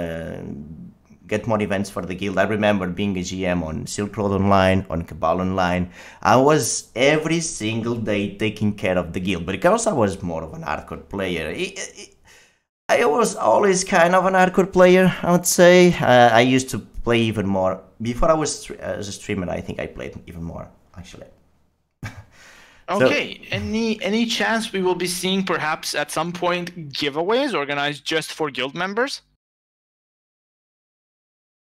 events for the guild. I remember being a GM on Silk Road Online, on Cabal Online. I was every single day taking care of the guild, but because I was more of an hardcore player, I was always kind of an hardcore player, I would say. I used to play even more. Before I was as a streamer, I think I played even more, actually. Okay, any chance we will be seeing perhaps at some point giveaways organized just for guild members?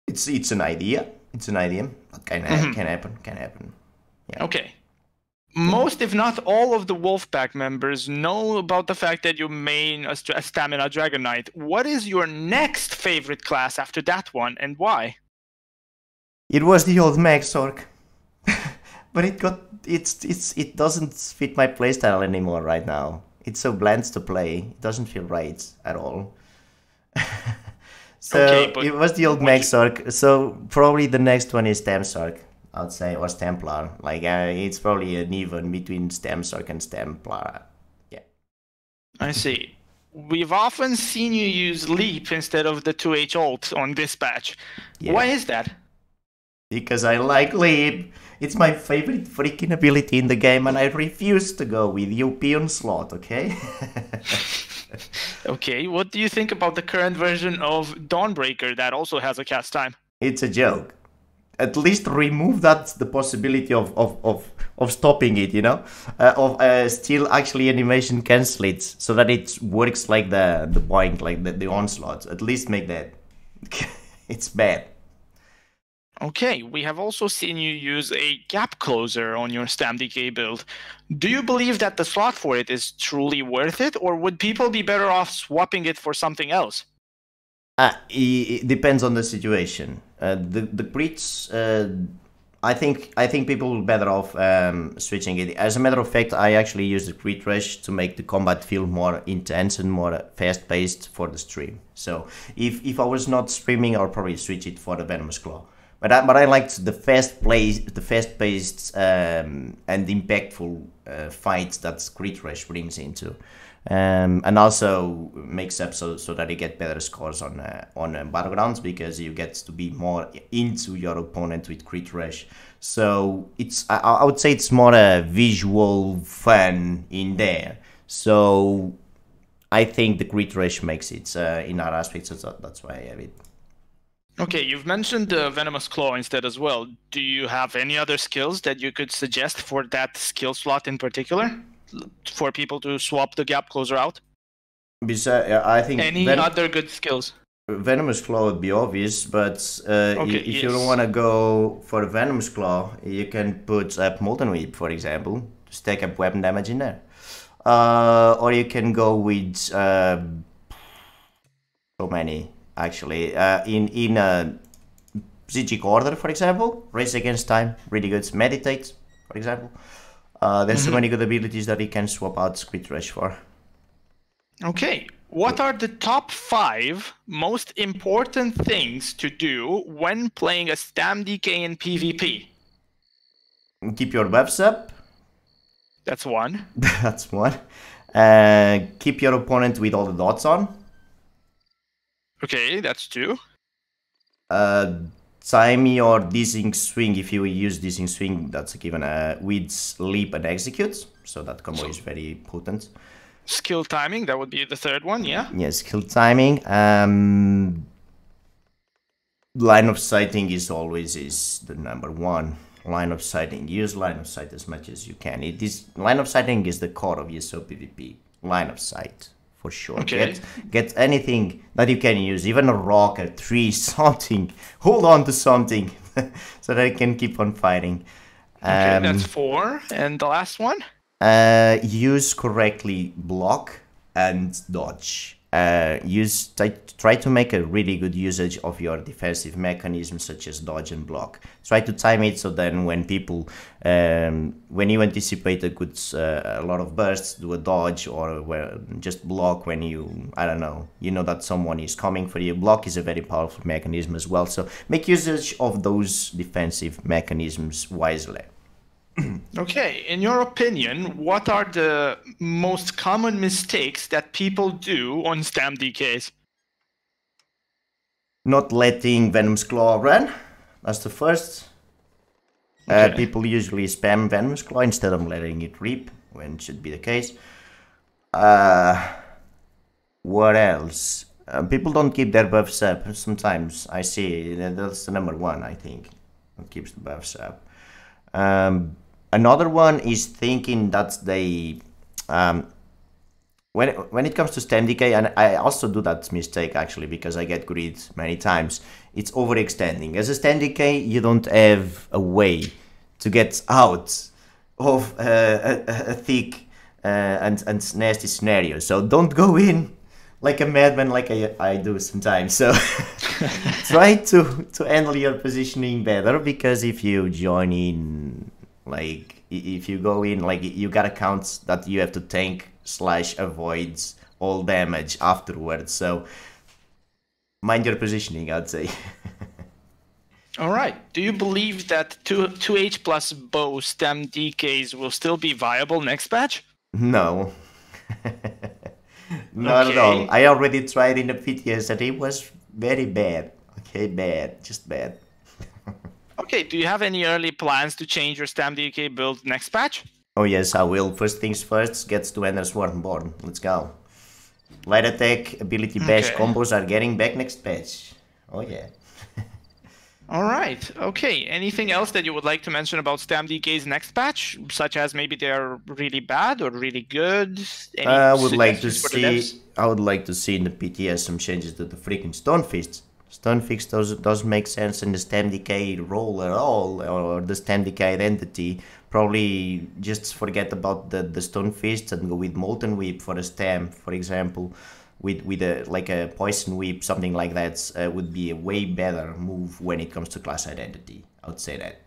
It's an idea. It's an idea. Can happen. Yeah. Okay. Most, if not all, of the Wolfpack members know about the fact that you main a Stamina Dragon Knight. What is your next favorite class after that one, and why? It was the old Max Orc, but it doesn't fit my playstyle anymore right now. It's so bland to play. It doesn't feel right at all. So okay, it was the old Max Orc. So probably the next one is Stamsorc, I would say, or Stemplar. Like it's probably an even between Stamsorc and Stemplar. Yeah. I see. We've often seen you use Leap instead of the 2H ult on Dispatch. Yeah. Why is that? Because I like Leap. It's my favorite freaking ability in the game, and I refuse to go with UP on slot, okay? Okay, what do you think about the current version of Dawnbreaker that also has a cast time? It's a joke. At least remove the possibility of stopping it, you know? Still actually animation cancel it so that it works like the boink, like the onslaught. At least make that. It's bad. Okay, we have also seen you use a gap closer on your StamDK build. Do you believe that the slot for it is truly worth it, or would people be better off swapping it for something else? It depends on the situation. The crits, I think people will better off switching it. As a matter of fact, I actually use the crit rush to make the combat feel more intense and more fast-paced for the stream. So if I was not streaming, I'll probably switch it for the Venomous Claw. But I liked the fast-paced and impactful fights that Crit Rush brings into, and also makes up so that you get better scores on battlegrounds, because you get to be more into your opponent with Crit Rush. So I would say it's more a visual fun in there. So I think the Crit Rush makes it in other aspects. So that's why I have it. Okay, you've mentioned the Venomous Claw instead as well. Do you have any other skills that you could suggest for that skill slot in particular? For people to swap the gap closer out? I think any other good skills? Venomous Claw would be obvious, but if you don't want to go for Venomous Claw, you can put up Molten Whip, for example, to stack up weapon damage in there. Or you can go with so many. Actually, in Psychic Order, for example, Race Against Time, really good. Meditate, for example. There's so many good abilities that you can swap out Crit Rush for. Okay, What are the top 5 most important things to do when playing a StamDK in PvP? Keep your buffs up. That's one. That's one. Keep your opponent with all the dots on. Okay, that's 2. Time your dissing swing, if you use dissing swing, that's a given, with leap and execute. So that combo is very potent. Skill timing, that would be the 3rd one, yeah? Yes, skill timing. Line of sighting is always the number 1. Line of sighting. Use line of sight as much as you can. Line of sighting is the core of ESO PvP. Line of sight, for sure. Okay. Get anything that you can use, even a rock, a tree, something. Hold on to something so that you can keep on fighting. Okay, that's 4. And the last one? Use correctly block and dodge. Try to make a really good usage of your defensive mechanisms such as dodge and block. Try to time it so then when people, when you anticipate a lot of bursts, do a dodge, or just block when I don't know, you know that someone is coming for you. Block is a very powerful mechanism as well. So make usage of those defensive mechanisms wisely. Okay, in your opinion, what are the most common mistakes that people do on StamDKs? Not letting Venom's Claw run. That's the first. Okay. People usually spam Venom's Claw instead of letting it rip, when it should be the case. What else? People don't keep their buffs up. Sometimes I see that's the number 1, I think. That keeps the buffs up. Another one is thinking that they, when it comes to StamDK, and I also do that mistake actually because I get greed many times, it's overextending. As a StamDK, you don't have a way to get out of a thick and nasty scenario. So don't go in like a madman like I do sometimes. So try to handle your positioning better, because if you join in, like if you go in, like you gotta count that you have to tank / avoids all damage afterwards. So mind your positioning, I'd say. All right. Do you believe that 2H plus bow StamDKs will still be viable next patch? No. Not at all. I already tried in the PTS and it was very bad. Okay, bad. Just bad. Okay, do you have any early plans to change your StamDK build next patch? Oh yes, I will. First things first, gets to Ender's Swarmborn. Let's go. Light attack, ability bash combos are getting back next patch. Oh yeah. All right. Okay. Anything else that you would like to mention about StamDK's next patch, such as maybe they're really bad or really good? I would like to see in the PTS some changes to the freaking Stonefist. Stonefist doesn't make sense in the StamDK role at all, or the StamDK identity. Probably just forget about the Stonefist and go with Molten Whip for a stam, for example. With a poison whip, something like that would be a way better move when it comes to class identity. I would say that.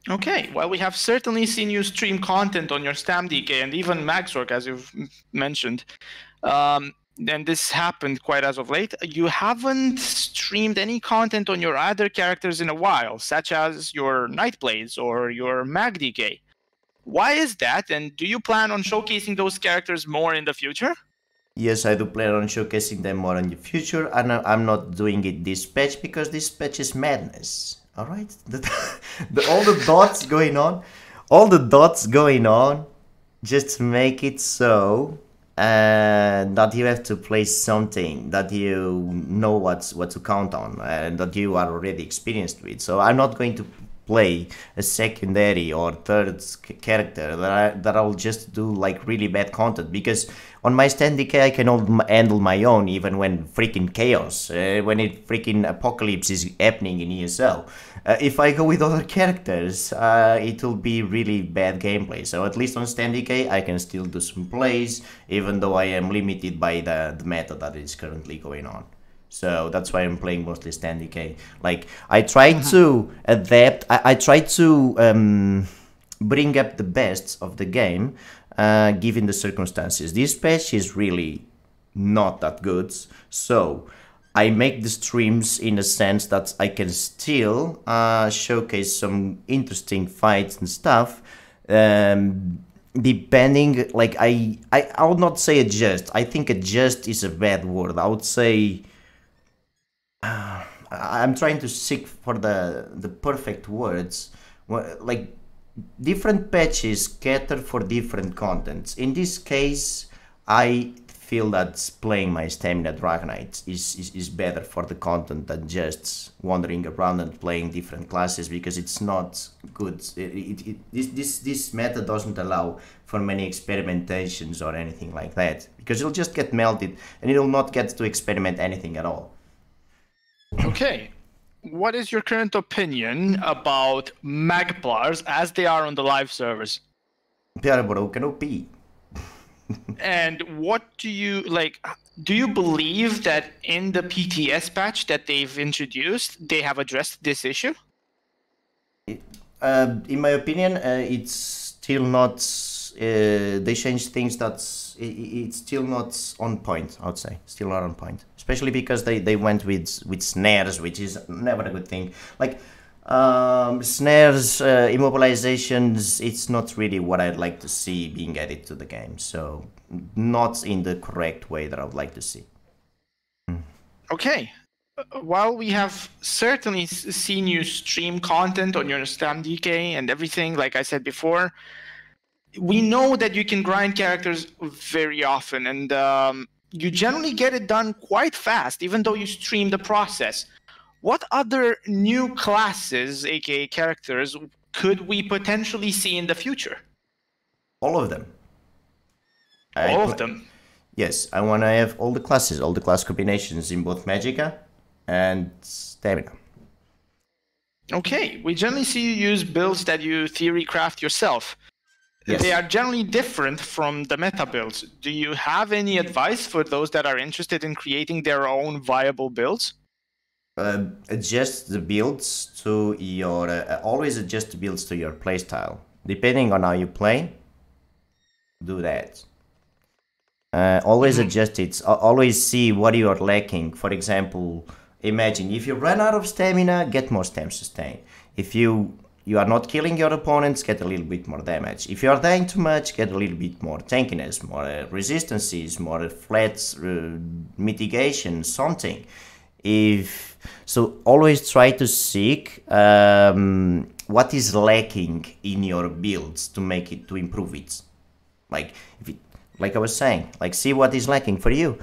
Okay, well, we have certainly seen you stream content on your StamDK and even Maxorg, as you've mentioned. And this happened quite as of late. You haven't streamed any content on your other characters in a while, such as your Nightblades or your MagDK. Why is that, and do you plan on showcasing those characters more in the future? Yes, I do plan on showcasing them more in the future, and I'm not doing it this patch because this patch is madness. All right, all the dots going on, just to make it so that you have to play something that you know what to count on and that you are already experienced with. So I'm not going to play a secondary or third character that I'll just do like really bad content, because on my StamDK I can handle my own even when freaking chaos, when it freaking apocalypse is happening in ESL. If I go with other characters, it will be really bad gameplay. So at least on StamDK I can still do some plays, even though I am limited by the meta that is currently going on. So that's why I'm playing mostly StamDK. Like, I try to adapt, I try to bring up the best of the game, given the circumstances. This patch is really not that good. So I make the streams in a sense that I can still showcase some interesting fights and stuff. Depending, like I would not say adjust. I think adjust is a bad word. I would say I'm trying to seek for the perfect words. Like different patches cater for different contents. In this case, I feel that playing my Stamina Dragonite is better for the content than just wandering around and playing different classes, because it's not good. This meta doesn't allow for many experimentations or anything like that, because you'll just get melted and you'll not get to experiment anything at all. Okay. What is your current opinion about Magplars as they are on the live servers? They are broken OP. And what do you like? Do you believe that in the PTS patch that they've introduced, they have addressed this issue? In my opinion, it's still not. They changed things that's. It's still not on point. I would say still not on point, especially because they went with snares, which is never a good thing. Like snares, immobilizations. It's not really what I'd like to see being added to the game. So not in the correct way that I would like to see. Okay. While we have certainly seen you stream content on your StamDK and everything, like I said before, we know that you can grind characters very often, and you generally get it done quite fast, even though you stream the process. What other new classes, aka characters, could we potentially see in the future? All of them. All of them? Yes, I want to have all the classes, all the class combinations in both Magicka and Stamina. Okay, we generally see you use builds that you theory craft yourself. Yes. They are generally different from the meta builds. Do you have any advice for those that are interested in creating their own viable builds? Adjust the builds to your... always adjust the builds to your playstyle. Depending on how you play, do that. Always adjust it. Always see what you are lacking. For example, imagine if you run out of stamina, get more stam sustain. If you are not killing your opponents, get a little bit more damage. If you are dying too much, get a little bit more tankiness, more resistances, more flats, mitigation, something. So always try to seek what is lacking in your builds to improve it. Like I was saying, like see what is lacking for you.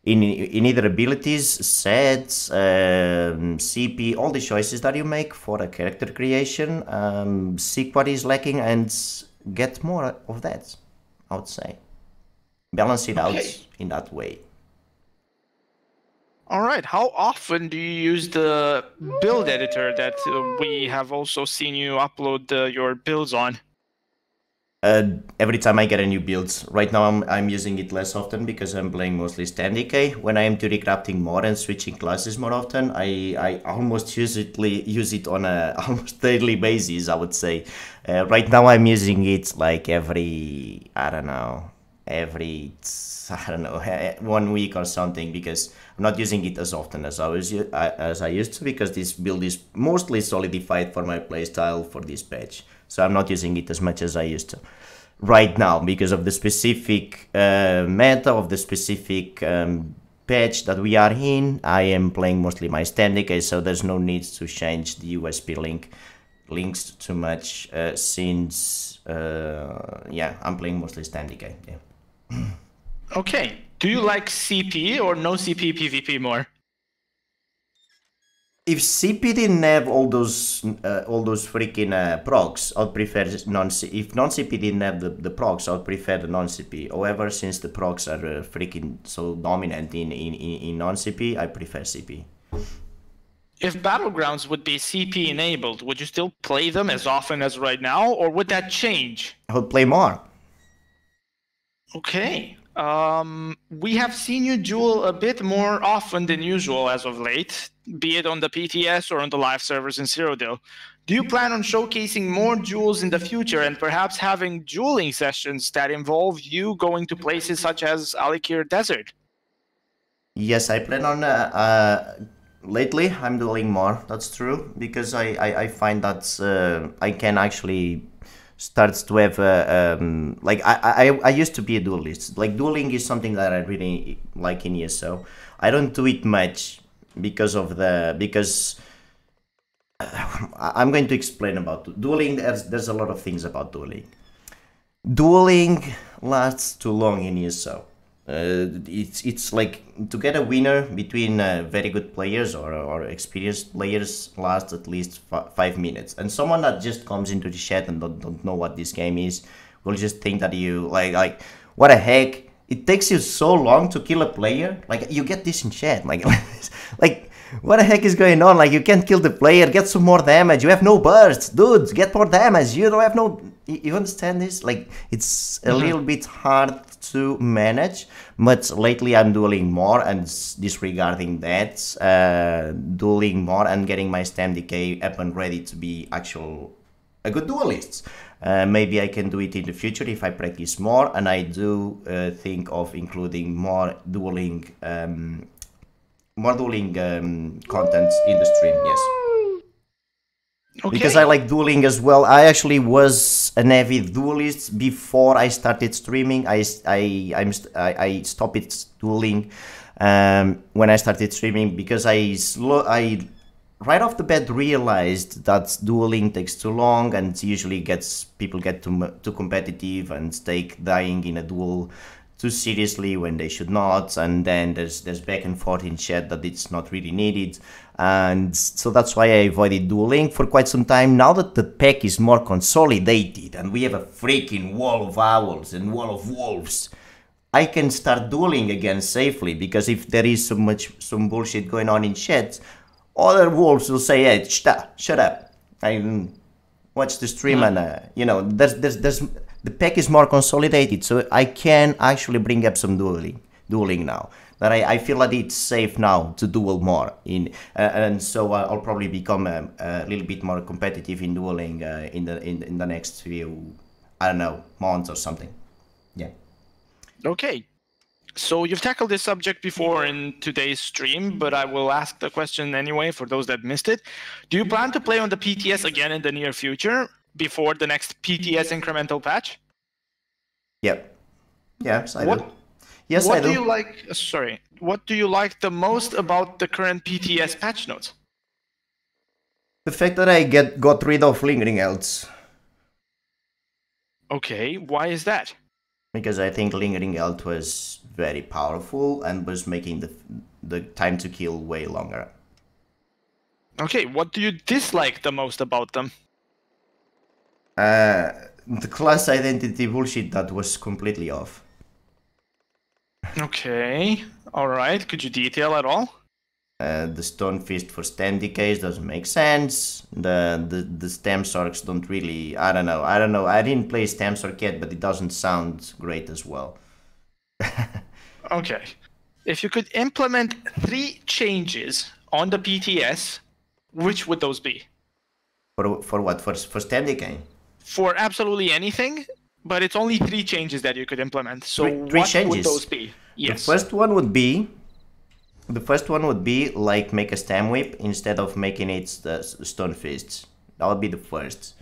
In either abilities, sets, CP, all the choices that you make for a character creation, seek what is lacking and get more of that, I would say. Balance it out in that way. All right. How often do you use the build editor that we have also seen you upload your builds on? Every time I get a new build. Right now I'm using it less often because I'm playing mostly StamDK. When I am theory crafting more and switching classes more often, I almost use it on a almost daily basis, I would say. Right now I'm using it like every 1 week or something, because I'm not using it as often as I used to, because this build is mostly solidified for my playstyle for this patch. So I'm not using it as much as I used to right now because of the specific meta of the specific patch that we are in. I am playing mostly my StamDK, so there's no need to change the USP links too much since I'm playing mostly StamDK. Yeah. Okay. Do you like CP or no CP PvP more? If CP didn't have all those freaking procs, I'd prefer non-CP. If non-CP didn't have the procs, I'd prefer the non-CP. However, since the procs are freaking so dominant in non-CP, I prefer CP. If Battlegrounds would be CP enabled, would you still play them as often as right now, or would that change? I would play more. Okay. We have seen you duel a bit more often than usual as of late, be it on the PTS or on the live servers in Cyrodiil. Do you plan on showcasing more duels in the future and perhaps having dueling sessions that involve you going to places such as Alikir Desert? Yes, I plan on. Lately, I'm dueling more. That's true because I find that I can actually start to have like I used to be a duelist. Like dueling is something that I really like in ESO. I don't do it much because I'm going to explain about dueling. There's a lot of things about dueling. Dueling lasts too long in ESO. It's like to get a winner between very good players or experienced players lasts at least 5 minutes, and someone that just comes into the chat and don't know what this game is will just think that you like what the heck, it takes you so long to kill a player. Like you get this in chat like like what the heck is going on? Like you can't kill the player, get some more damage, you have no burst, dude, get more damage, you don't have no, you understand this? Like it's a little bit hard to manage, but lately I'm dueling more and disregarding that, dueling more and getting my stem decay up and ready to be a good duelist. Maybe I can do it in the future if I practice more, and I do think of including more dueling content in the stream. Yes. Okay. Because I like dueling as well. I actually was an avid duelist before I started streaming. I stopped dueling when I started streaming because I right off the bat realized that dueling takes too long and usually people get too competitive and take dying in a duel too seriously when they should not, and then there's back and forth in chat that it's not really needed, and so that's why I avoided dueling for quite some time. Now that the pack is more consolidated and we have a freaking wall of owls and wall of wolves, I can start dueling again safely, because if there is some bullshit going on in chat, other wolves will say, hey, shut up, I watch the stream, and you know, there's the pack is more consolidated, so I can actually bring up some dueling now. That I feel that it's safe now to duel more and so I'll probably become a little bit more competitive in dueling in the next few, I don't know, months or something. Yeah. Okay. So you've tackled this subject before in today's stream, but I will ask the question anyway for those that missed it. Do you plan to play on the PTS again in the near future before the next PTS incremental patch? Yep. Yes, I do. Yes, what I do. Do you like? Sorry. What do you like the most about the current PTS patch notes? The fact that I got rid of lingering elts. Okay, why is that? Because I think lingering elt was very powerful and was making the time to kill way longer. Okay, what do you dislike the most about them? The class identity bullshit that was completely off. Okay, alright, could you detail at all? The Stone Fist for stem decays doesn't make sense. The stem sorks don't really, I don't know. I didn't play stem sork yet, but it doesn't sound great as well. Okay. If you could implement 3 changes on the PTS, which would those be? For what? For stem decay? For absolutely anything, but it's only 3 changes that you could implement. So three what changes. Would those be? Yes. The first one would be like make a stem whip instead of making it the stone fists. That would be the first.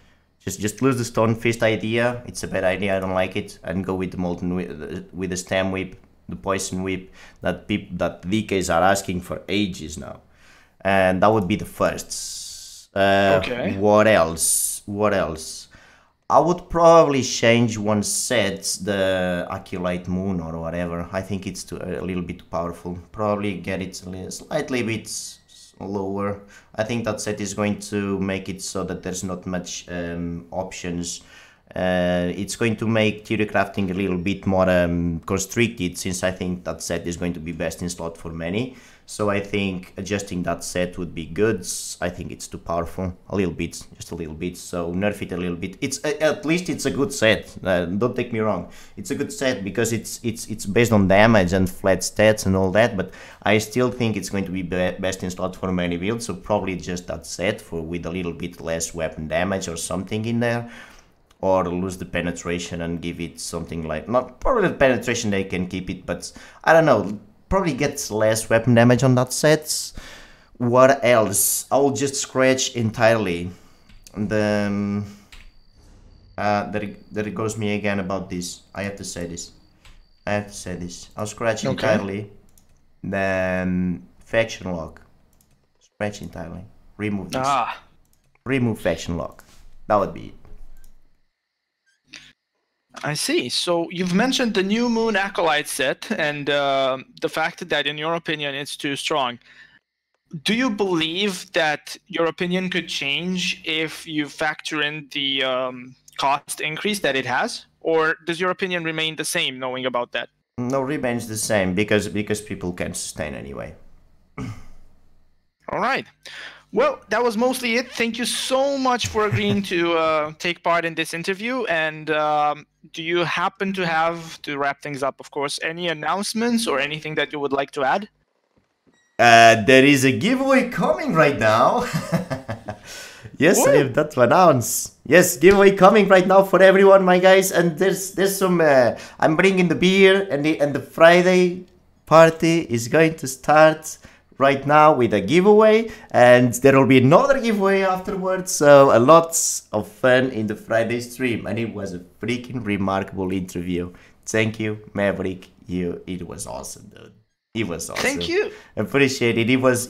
Just lose the stone fist idea. It's a bad idea. I don't like it. And go with the molten with the stem whip, the poison whip that DKs are asking for ages now. And that would be the first. Okay. What else? I would probably change one set, the Acolyte Moon or whatever. I think it's a little bit too powerful. Probably get it slightly bit lower. I think that set is going to make it so that there's not much options. It's going to make theory crafting a little bit more constricted, since I think that set is going to be best in slot for many. So I think adjusting that set would be good. I think it's too powerful, a little bit, just a little bit. So nerf it a little bit. It's at least it's a good set. Don't take me wrong. It's a good set because it's based on damage and flat stats and all that. But I still think it's going to be best in slot for many builds. So probably just that set with a little bit less weapon damage or something in there. Or lose the penetration and give it something like, not probably the penetration they can keep it, but I don't know. probably get less weapon damage on that set. What else? I'll just scratch entirely. Then there it goes me again about this. I have to say this. I'll scratch entirely. Then faction lock. Scratch entirely. Remove this. Remove faction lock. That would be it. I see. So you've mentioned the New Moon Acolyte set and the fact that, in your opinion, it's too strong. Do you believe that your opinion could change if you factor in the cost increase that it has? Or does your opinion remain the same, knowing about that? No, remains the same because people can sustain anyway. All right. Well, that was mostly it. Thank you so much for agreeing to take part in this interview. And do you happen to have, to wrap things up, of course, any announcements or anything that you would like to add? There is a giveaway coming right now. Yes, I have that to announce. Yes, giveaway coming right now for everyone, my guys. And there's some. I'm bringing the beer, and the Friday party is going to start right now with a giveaway, and there will be another giveaway afterwards. So a lot of fun in the Friday stream, and it was a freaking remarkable interview. Thank you, Maverick. It was awesome, dude. It was awesome. Thank you. Appreciate it. It was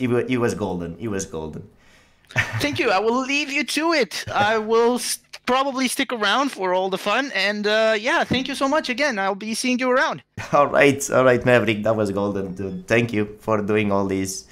golden. It was golden. Thank you. I will leave you to it. I will probably stick around for all the fun. And yeah, thank you so much again. I'll be seeing you around. All right, Maverick. That was golden, dude. Thank you for doing all this.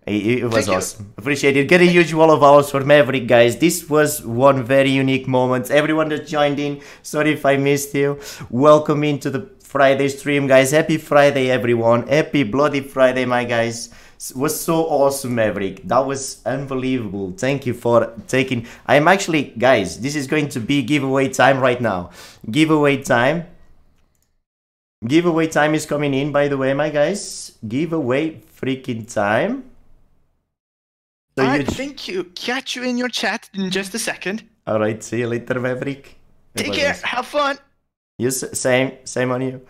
It was awesome. Appreciate it. Get a huge wall of ours for Maverick, guys. This was one very unique moment. Everyone that joined in, sorry if I missed you. Welcome into the Friday stream, guys. Happy Friday, everyone. Happy bloody Friday, my guys. It was so awesome, Maverick. That was unbelievable. Thank you for taking. I'm actually, guys, this is going to be giveaway time right now. Giveaway time. Giveaway time is coming in, by the way, my guys. Giveaway freaking time. So I think you catch you in your chat in just a second. All right, see you later, Maverick. Take care. Have fun. Yes, same on you.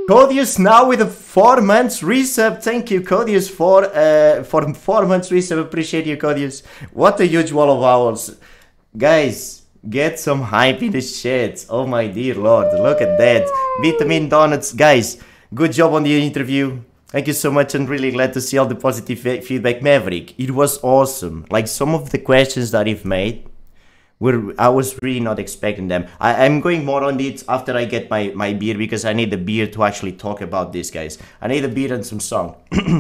Codius now with a 4 months resub. Thank you, Codius, for 4 months resub. Appreciate you, Codius. What a huge wall of owls. Guys, get some hype in the chat. Oh my dear lord, look at that. Vitamin Donuts. Guys, good job on the interview. Thank you so much, and really glad to see all the positive feedback. Maverick, it was awesome. Like, some of the questions that you've made, I was really not expecting them. I'm going more on it after I get my beer, because I need the beer to actually talk about this, guys. I need a beer and some song.